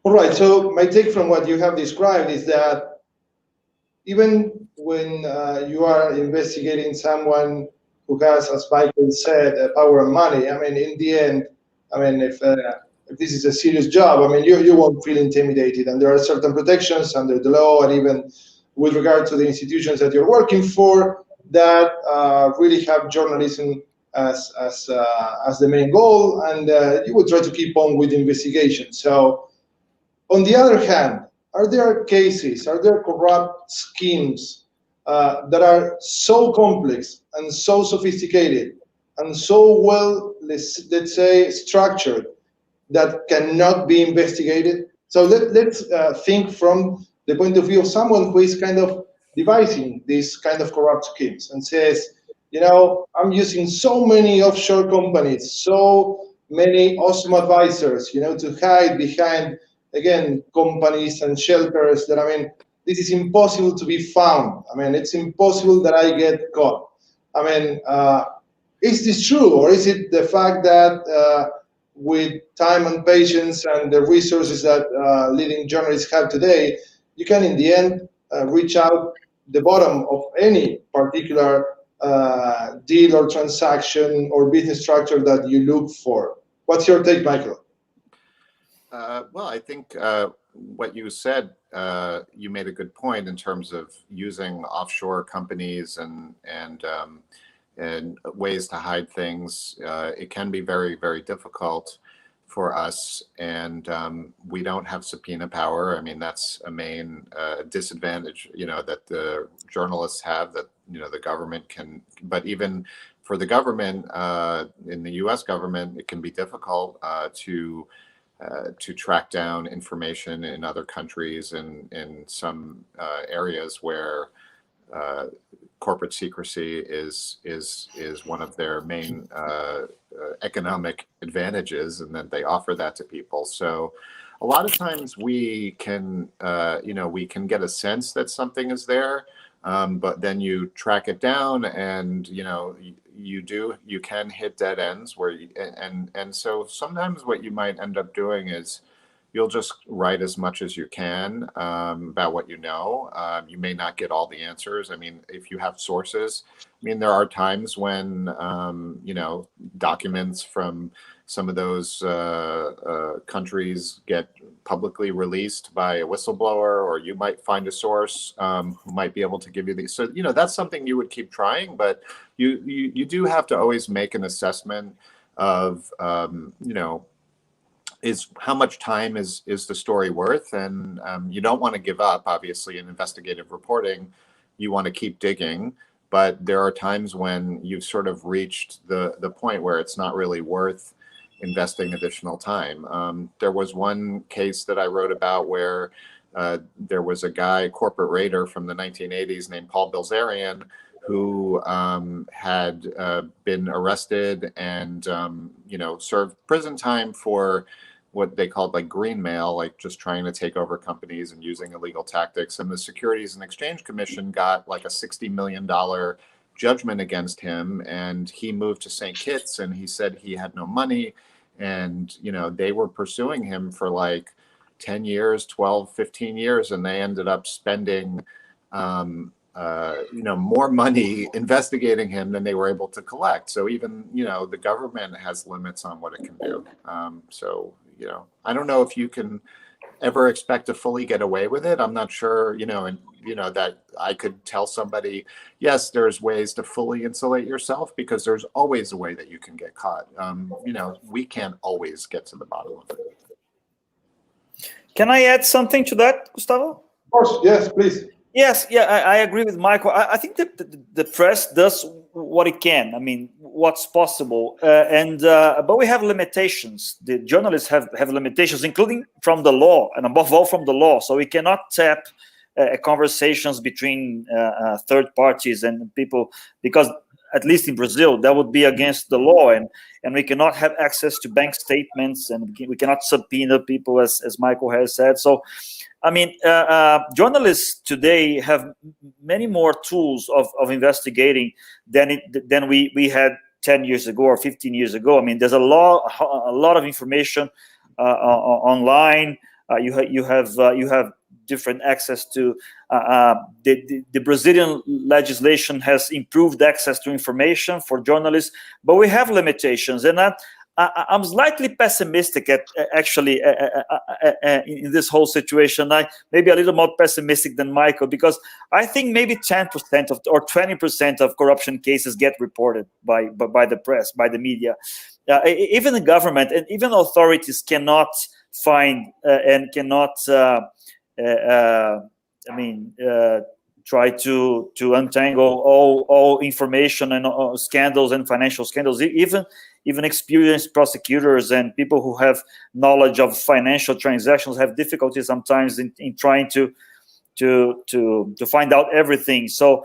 B: All right, so my take from what you have described is that even when you are investigating someone who has, as Michael said, power and money, I mean, in the end, I mean, if this is a serious job, I mean, you won't feel intimidated, and there are certain protections under the law, and even with regard to the institutions that you're working for, that really have journalism as the main goal, and you will try to keep on with the investigation. So, on the other hand, are there cases, are there corrupt schemes that are so complex and so sophisticated and so well, let's say, structured that cannot be investigated? So let's think from the point of view of someone who is kind of devising these kind of corrupt schemes and says, you know, I'm using so many offshore companies, so many awesome advisors, you know, to hide behind, again, companies and shelters that, I mean, this is impossible to be found. I mean, it's impossible that I get caught. I mean, is this true, or is it the fact that with time and patience and the resources that leading journalists have today, you can, in the end, reach out the bottom of any particular deal or transaction or business structure that you look for? What's your take, Michael?
F: Well, I think what you said, you made a good point in terms of using offshore companies and ways to hide things. It can be very, very difficult for us, and we don't have subpoena power. I mean, that's a main disadvantage, you know, that the journalists have, that, you know, the government can, but even for the government, in the US government, it can be difficult to to track down information in other countries and in some areas where corporate secrecy is one of their main economic advantages, and that they offer that to people. So a lot of times we can we can get a sense that something is there, but then you track it down, and you can hit dead ends where and so sometimes what you might end up doing is you'll just write as much as you can about what you know. You may not get all the answers. I mean, if you have sources, I mean, there are times when, documents from some of those countries get publicly released by a whistleblower, or you might find a source who might be able to give you these. So, that's something you would keep trying, but you do have to always make an assessment of, is how much time is the story worth? And you don't want to give up, obviously, in investigative reporting. You want to keep digging, but there are times when you've sort of reached the point where it's not really worth investing additional time. There was one case that I wrote about where there was a guy, corporate raider from the 1980s named Paul Bilzerian, who had been arrested and served prison time for what they called like green mail, like just trying to take over companies and using illegal tactics. And the Securities and Exchange Commission got like a $60 million judgment against him, and he moved to St. Kitts, and he said he had no money, and they were pursuing him for like 10 years, 12, 15 years, and they ended up spending more money investigating him than they were able to collect. So even, the government has limits on what it can do. I don't know if you can ever expect to fully get away with it. I'm not sure, that I could tell somebody, yes, there's ways to fully insulate yourself, because there's always a way that you can get caught. We can't always get to the bottom of it.
E: Can I add something to that, Gustavo?
B: Of course, yes, please.
E: Yes, I agree with Michael. I think that the press does what it can. I mean, what's possible, but we have limitations. The journalists have limitations, including from the law, and above all from the law. So we cannot tap conversations between third parties and people, because at least in Brazil, that would be against the law, and we cannot have access to bank statements, and we cannot subpoena people, as Michael has said. So, I mean, journalists today have many more tools of investigating than we had 10 years ago or 15 years ago. I mean, there's a lot of information online. You have different access to the Brazilian legislation has improved access to information for journalists, but we have limitations, and I'm slightly pessimistic in this whole situation. I maybe a little more pessimistic than Michael, because I think maybe 10% or 20% of corruption cases get reported by the press, by the media. Even the government and even authorities cannot find and cannot try to untangle all information and scandals and financial scandals. Even experienced prosecutors and people who have knowledge of financial transactions have difficulty sometimes in trying to find out everything. So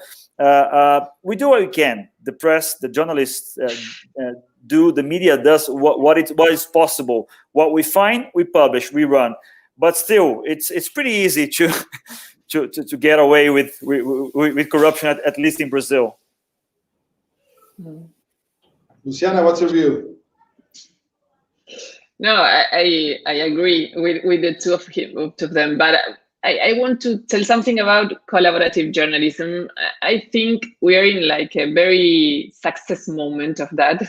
E: we do what we can. The press, the journalists the media does what is possible. What we find, we publish, we run. But still, it's pretty easy to get away with corruption, at least in Brazil.
B: Luciana, what's your view?
D: No, I agree with the two of them, but I want to tell something about collaborative journalism. I think we are in like a very success moment of that.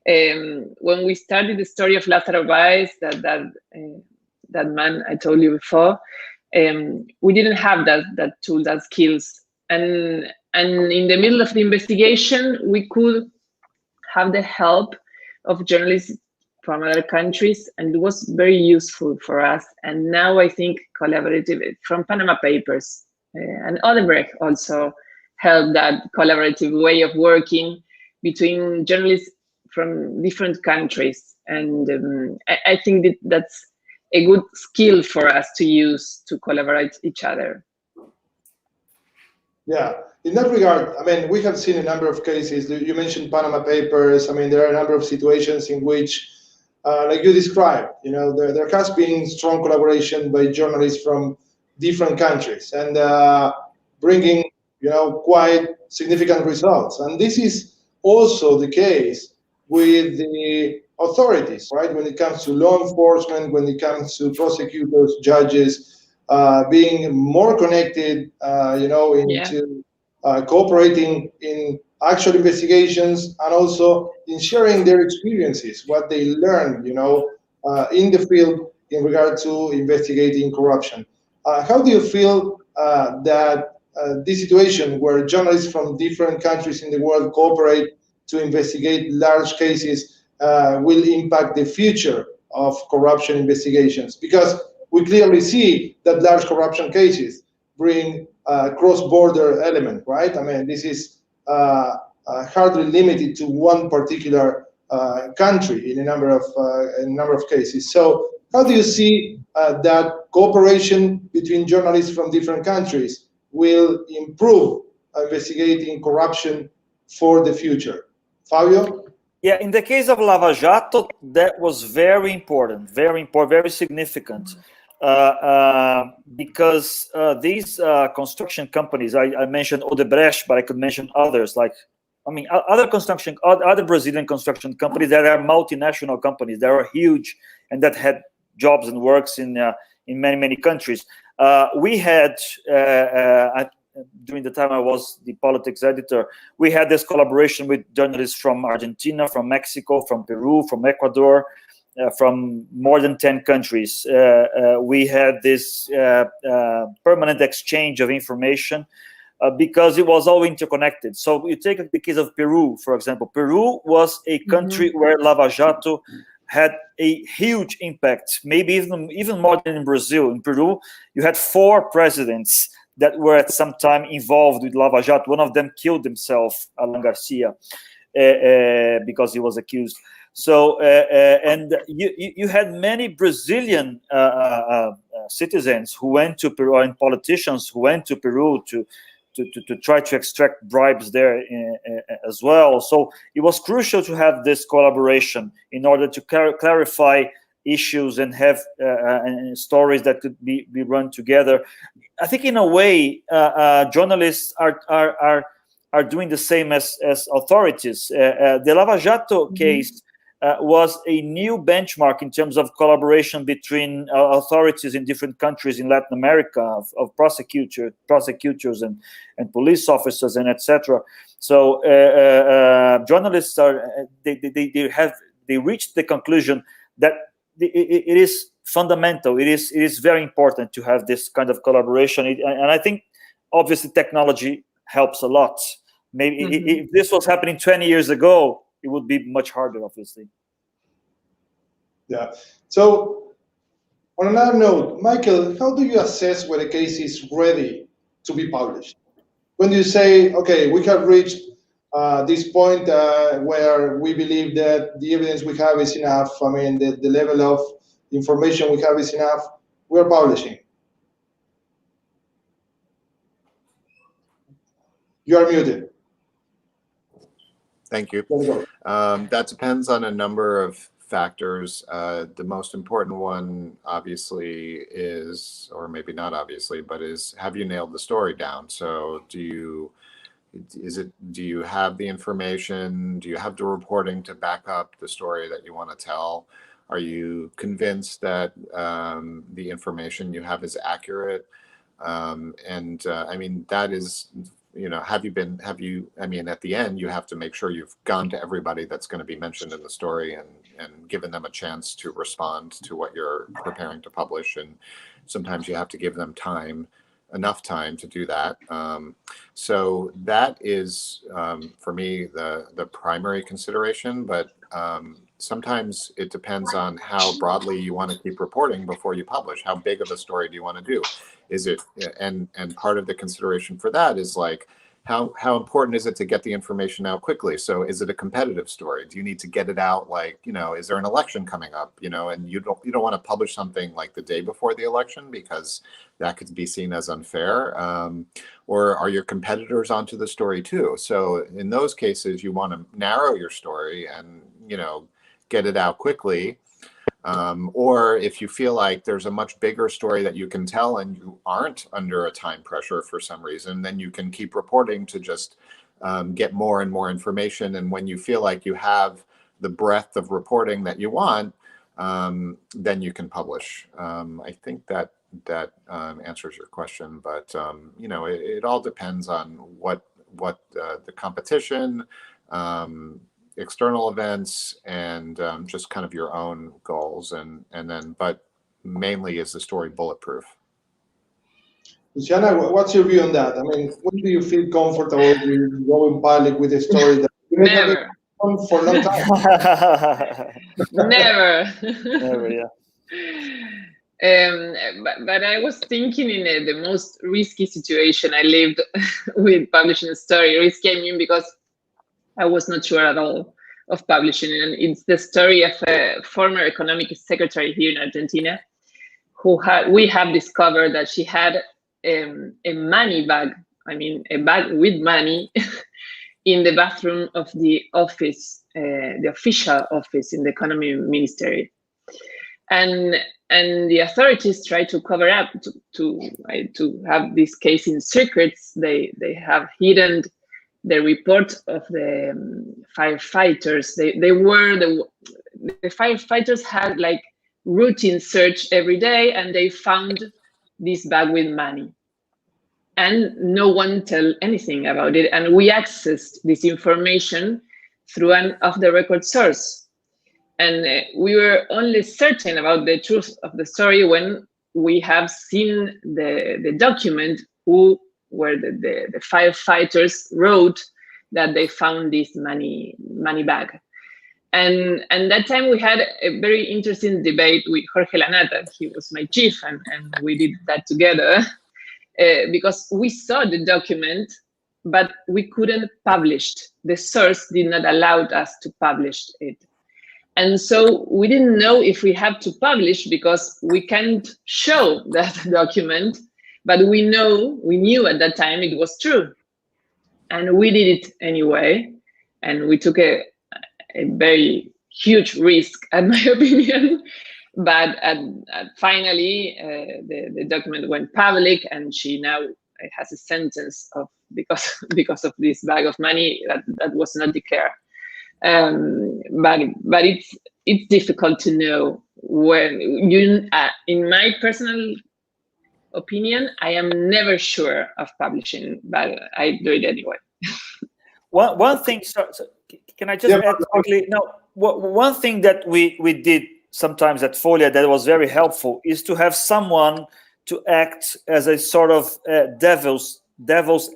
D: When we started the story of Lázaro Báez, that man I told you before, we didn't have that tool, that skills, and in the middle of the investigation, we could have the help of journalists from other countries, and it was very useful for us. And now I think collaborative from Panama Papers and Odebrecht also helped that collaborative way of working between journalists from different countries. And I think that's a good skill for us to use to collaborate each other.
B: Yeah, in that regard, I mean, we have seen a number of cases. You mentioned Panama Papers. I mean, there are a number of situations in which, like you described, there has been strong collaboration by journalists from different countries and bringing, quite significant results. And this is also the case with the authorities, right? When it comes to law enforcement, when it comes to prosecutors, judges, being more connected, into cooperating in actual investigations and also in sharing their experiences, what they learn, in the field in regard to investigating corruption. How do you feel that this situation where journalists from different countries in the world cooperate to investigate large cases will impact the future of corruption investigations? Because we clearly see that large corruption cases bring a cross-border element, right? I mean, this is hardly limited to one particular country in a number of cases. So, how do you see that cooperation between journalists from different countries will improve investigating corruption for the future? Fábio?
E: Yeah, in the case of Lava Jato, that was very important, very significant. Because these construction companies, I mentioned Odebrecht, but I could mention others, other Brazilian construction companies that are multinational companies that are huge and that had jobs and works in many countries. We had, during the time I was the politics editor, we had this collaboration with journalists from Argentina, from Mexico, from Peru, from Ecuador, from more than 10 countries. We had this permanent exchange of information because it was all interconnected. So you take the case of Peru, for example. Peru was a country where Lava Jato had a huge impact, maybe even more than in Brazil. In Peru, you had 4 presidents that were at some time involved with Lava Jato. One of them killed himself, Alan Garcia, because he was accused. So, and you had many Brazilian citizens who went to Peru, and politicians who went to Peru to try to extract bribes there as well. So it was crucial to have this collaboration in order to clarify issues and have stories that could be run together. I think in a way, journalists are doing the same as authorities. The Lava Jato case was a new benchmark in terms of collaboration between authorities in different countries in Latin America, of prosecutors and police officers and etc. So journalists they reached the conclusion that it is fundamental. It is very important to have this kind of collaboration, and I think obviously technology helps a lot. Maybe if this was happening 20 years ago, it would be much harder, obviously.
B: Yeah. So, on another note, Michael, how do you assess when a case is ready to be published? When do you say, okay, we have reached this point where we believe that the evidence we have is enough, I mean, the level of information we have is enough, we're publishing? You are muted.
F: Thank you. That depends on a number of factors. The most important one, obviously, is, or maybe not obviously, but is, have you nailed the story down? So do you have the information? Do you have the reporting to back up the story that you want to tell? Are you convinced that the information you have is accurate? I mean, that is, I mean, at the end, you have to make sure you've gone to everybody that's going to be mentioned in the story and given them a chance to respond to what you're preparing to publish. And sometimes you have to give them enough time to do that. So that is, for me, the primary consideration, but sometimes it depends on how broadly you want to keep reporting before you publish. How big of a story do you want to do? Is it, and part of the consideration for that is like, how important is it to get the information out quickly? So is it a competitive story? Do you need to get it out, like, you know, is there an election coming up, you know, and you don't want to publish something like the day before the election because that could be seen as unfair, or are your competitors onto the story too? So in those cases, you want to narrow your story and, you know, get it out quickly. Or if you feel like there's a much bigger story that you can tell and you aren't under a time pressure for some reason, then you can keep reporting to just get more and more information. And when you feel like you have the breadth of reporting that you want, then you can publish. I think that answers your question, but you know, it all depends on what the competition, external events, and just kind of your own goals, and then, but mainly is the story bulletproof?
B: Luciana, what's your view on that? I mean, when do you feel comfortable with going public with a story that you may not be on for a long time?
D: Never.
E: Never, yeah.
D: But I was thinking in the most risky situation I lived with publishing a story. Risky, I mean, because I was not sure at all of publishing, and it's the story of a former economic secretary here in Argentina, we have discovered that she had a money bag, I mean a bag with money, in the bathroom of the office, the official office in the economy ministry, and the authorities try to cover up to have this case in secrets. They have hidden the report of the firefighters. The firefighters had like routine search every day, and they found this bag with money, and no one tell anything about it. And we accessed this information through an off-the-record source, and we were only certain about the truth of the story when we have seen the document where the firefighters wrote that they found this money bag. And that time we had a very interesting debate with Jorge Lanata. He was my chief, and we did that together because we saw the document, but we couldn't publish. The source did not allow us to publish it. And so we didn't know if we have to publish because we can't show that document, but we knew at that time it was true. And we did it anyway. And we took a very huge risk, in my opinion. But finally, the document went public, and she now has a sentence because of this bag of money that was not declared. But it's difficult to know when you. In my personal opinion, I am never sure of publishing, but I do it anyway.
E: One thing. So can I just add quickly? No, one thing that we did sometimes at Folha that was very helpful is to have someone to act as a sort of devil's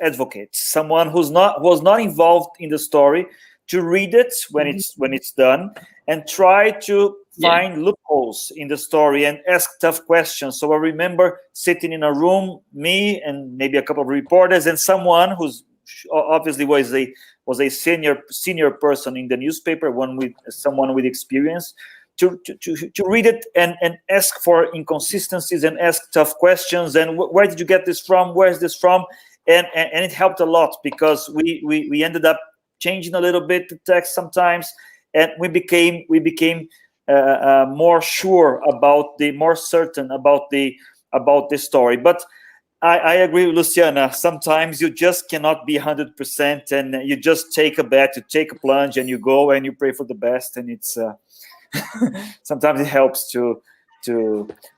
E: advocate, someone was not involved in the story, to read it when it's done and try to find loopholes in the story and ask tough questions. So I remember sitting in a room, me and maybe a couple of reporters, and someone who's obviously was a senior person in the newspaper, someone with experience, to read it and ask for inconsistencies and ask tough questions. And where did you get this from? Where is this from? And it helped a lot, because we ended up changing a little bit the text sometimes, and we became more certain about the story. But I agree with Luciana. Sometimes you just cannot be 100%, and you just take a bet, you take a plunge, and you go and you pray for the best. And it's sometimes it helps to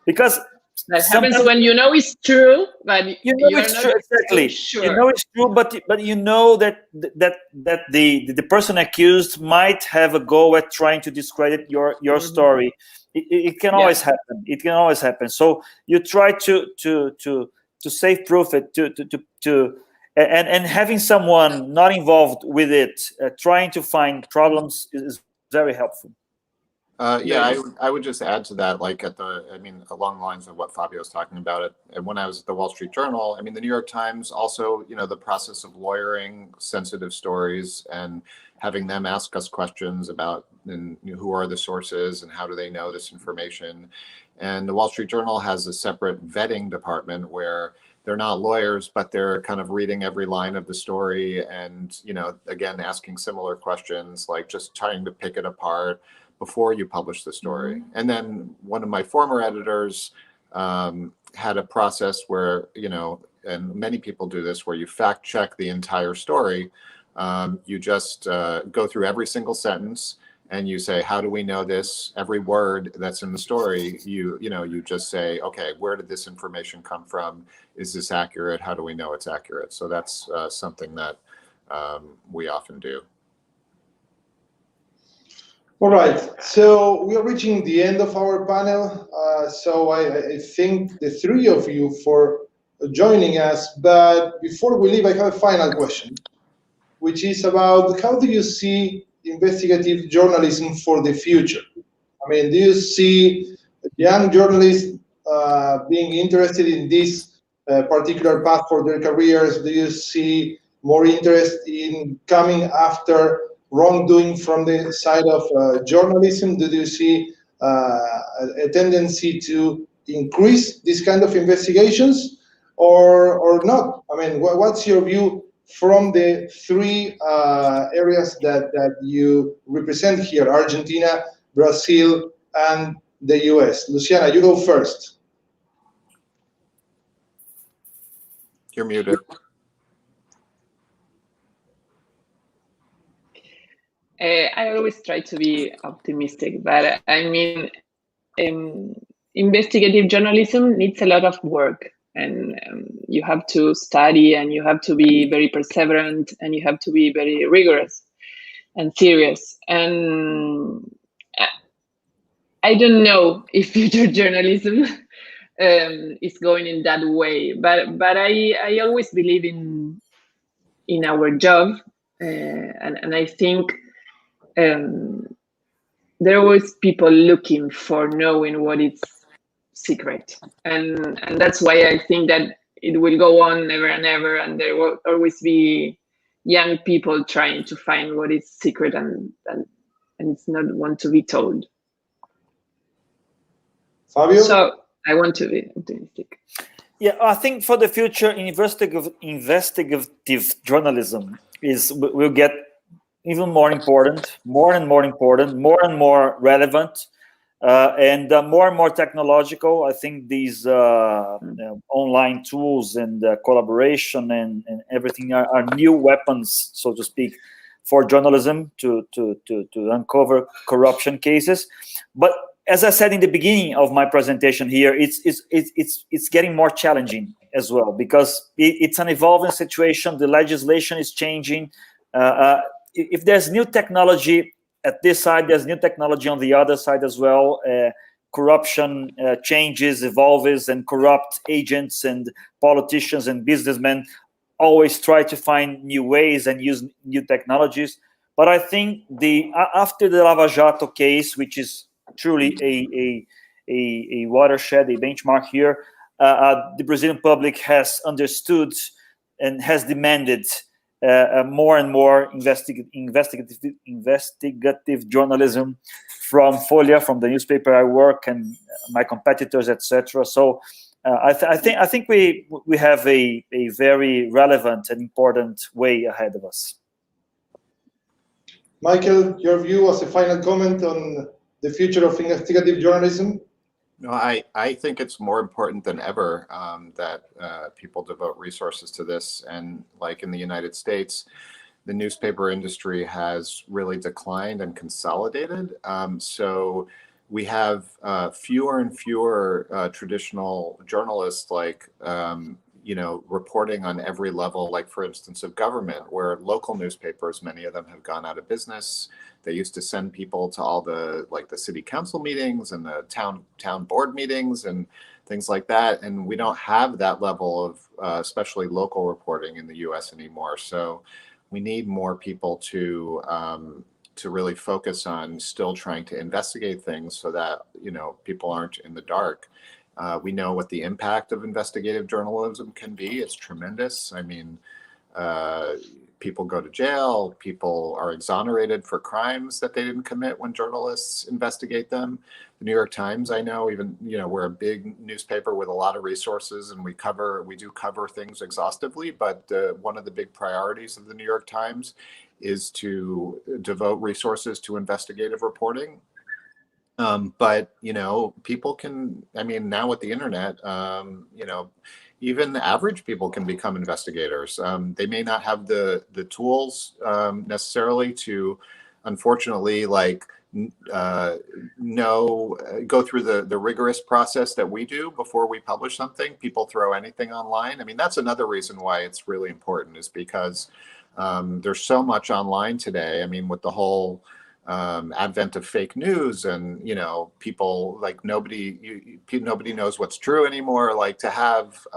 E: because
D: that happens when you know it's true, but
E: you know it's true. Exactly, sure. You know it's true, but you know that the person accused might have a go at trying to discredit your story. It can always happen. It can always happen. So you try to save proof it and having someone not involved with it, trying to find problems is very helpful.
F: Yeah, I would just add to that, like along the lines of what Fábio was talking about it. And when I was at the Wall Street Journal, I mean, the New York Times also, the process of lawyering sensitive stories and having them ask us questions about who are the sources and how do they know this information. And the Wall Street Journal has a separate vetting department where they're not lawyers, but they're kind of reading every line of the story and, again, asking similar questions, like just trying to pick it apart before you publish the story. And then one of my former editors had a process where, and many people do this, where you fact check the entire story. You just go through every single sentence and you say, how do we know this? Every word that's in the story, you just say, okay, where did this information come from? Is this accurate? How do we know it's accurate? So that's something that we often do.
B: All right, so we are reaching the end of our panel. So I thank the three of you for joining us. But before we leave, I have a final question, which is about how do you see investigative journalism for the future? I mean, do you see young journalists being interested in this particular path for their careers? Do you see more interest in coming after wrongdoing from the side of journalism? Do you see a tendency to increase this kind of investigations or not? I mean, what's your view from the three areas that you represent here, Argentina, Brazil, and the US? Luciana, you go first.
F: You're muted.
D: I always try to be optimistic, but I mean, investigative journalism needs a lot of work, and you have to study, and you have to be very perseverant, and you have to be very rigorous and serious. And I don't know if future journalism is going in that way, but I always believe in our job, and I think there are always people looking for knowing what is secret, and that's why I think that it will go on ever and ever, and there will always be young people trying to find what is secret and it's not want to be told.
B: Fábio?
D: So I want to be optimistic.
E: Yeah, I think for the future, investigative journalism will get even more important, more and more important, more and more relevant, and more technological. I think these online tools and collaboration and everything are new weapons, so to speak, for journalism to uncover corruption cases. But as I said in the beginning of my presentation here, it's getting more challenging as well, because it's an evolving situation. The legislation is changing. If there's new technology at this side, there's new technology on the other side as well. Corruption changes, evolves, and corrupt agents and politicians and businessmen always try to find new ways and use new technologies. But I think after the Lava Jato case, which is truly a watershed, a benchmark here, the Brazilian public has understood and has demanded more and more investigative journalism from Folha, from the newspaper I work, and my competitors, etc. So I think we have a very relevant and important way ahead of us.
B: Michael, your view as a final comment on the future of investigative journalism?
F: No, I think it's more important than ever that people devote resources to this. And like in the United States, the newspaper industry has really declined and consolidated. So we have fewer and fewer traditional journalists, like reporting on every level, like for instance of government, where local newspapers, many of them have gone out of business. They used to send people to all the city council meetings and the town board meetings and things like that. And we don't have that level of especially local reporting in the US anymore. So we need more people to to really focus on still trying to investigate things so that, you know, people aren't in the dark. We know what the impact of investigative journalism can be. It's tremendous. I mean, people go to jail, people are exonerated for crimes that they didn't commit when journalists investigate them. The New York Times, I know, even, you know, we're a big newspaper with a lot of resources, and we do cover things exhaustively, but one of the big priorities of the New York Times is to devote resources to investigative reporting. But, you know, people can, I mean, now with the internet, you know, even average people can become investigators. They may not have the tools necessarily to, unfortunately, like, go through the rigorous process that we do before we publish something. People throw anything online. I mean, that's another reason why it's really important, is because there's so much online today. I mean, with the whole advent of fake news, and, you know, people, like, nobody knows what's true anymore. Like, to have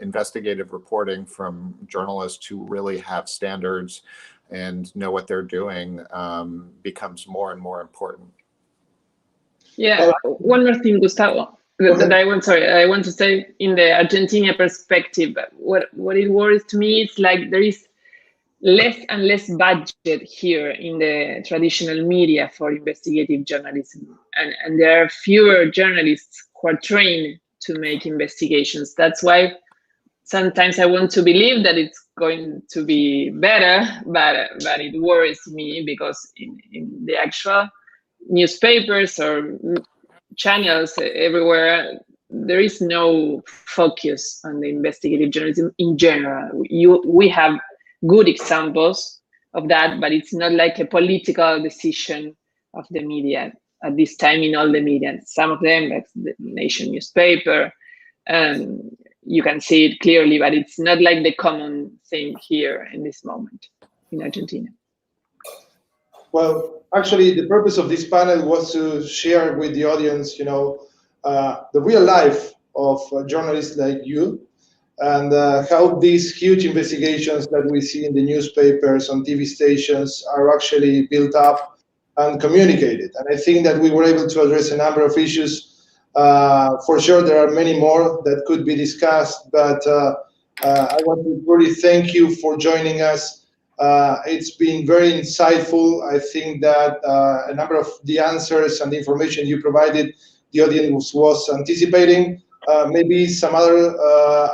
F: investigative reporting from journalists who really have standards and know what they're doing becomes more and more important.
D: Yeah, one more thing, Gustavo, that I want to say in the Argentina perspective. What it worries to me is, like, there is less and less budget here in the traditional media for investigative journalism, and there are fewer journalists who are trained to make investigations. That's why sometimes I want to believe that it's going to be better, but it worries me, because in the actual newspapers or channels everywhere, there is no focus on the investigative journalism in general. We have good examples of that, but it's not like a political decision of the media at this time in all the media. Some of them, like the Nation newspaper, you can see it clearly, but it's not like the common thing here in this moment in Argentina.
B: Well, actually, the purpose of this panel was to share with the audience, you know, the real life of journalists like you, and how these huge investigations that we see in the newspapers, on TV stations, are actually built up and communicated. And I think that we were able to address a number of issues. For sure, there are many more that could be discussed, but I want to really thank you for joining us. It's been very insightful. I think that a number of the answers and the information you provided, the audience was anticipating. Maybe some other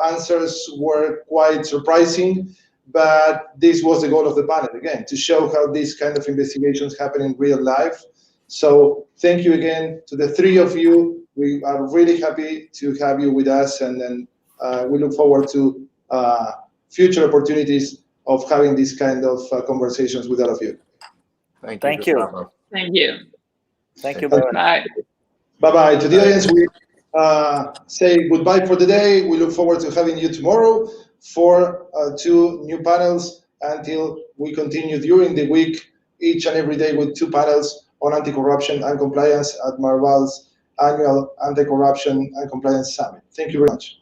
B: answers were quite surprising, but this was the goal of the panel, again, to show how these kind of investigations happen in real life. So thank you again to the three of you. We are really happy to have you with us, and then we look forward to future opportunities of having these kind of conversations with all of you.
F: Thank
D: Thank
F: you.
D: you.
E: Thank you.
D: Bye.
B: Bye-bye. To the audience, we say goodbye for the day. We look forward to having you tomorrow for 2 new panels, until we continue during the week, each and every day, with 2 panels on anti-corruption and compliance at Marval's annual Anti-Corruption and Compliance Summit. Thank you very much.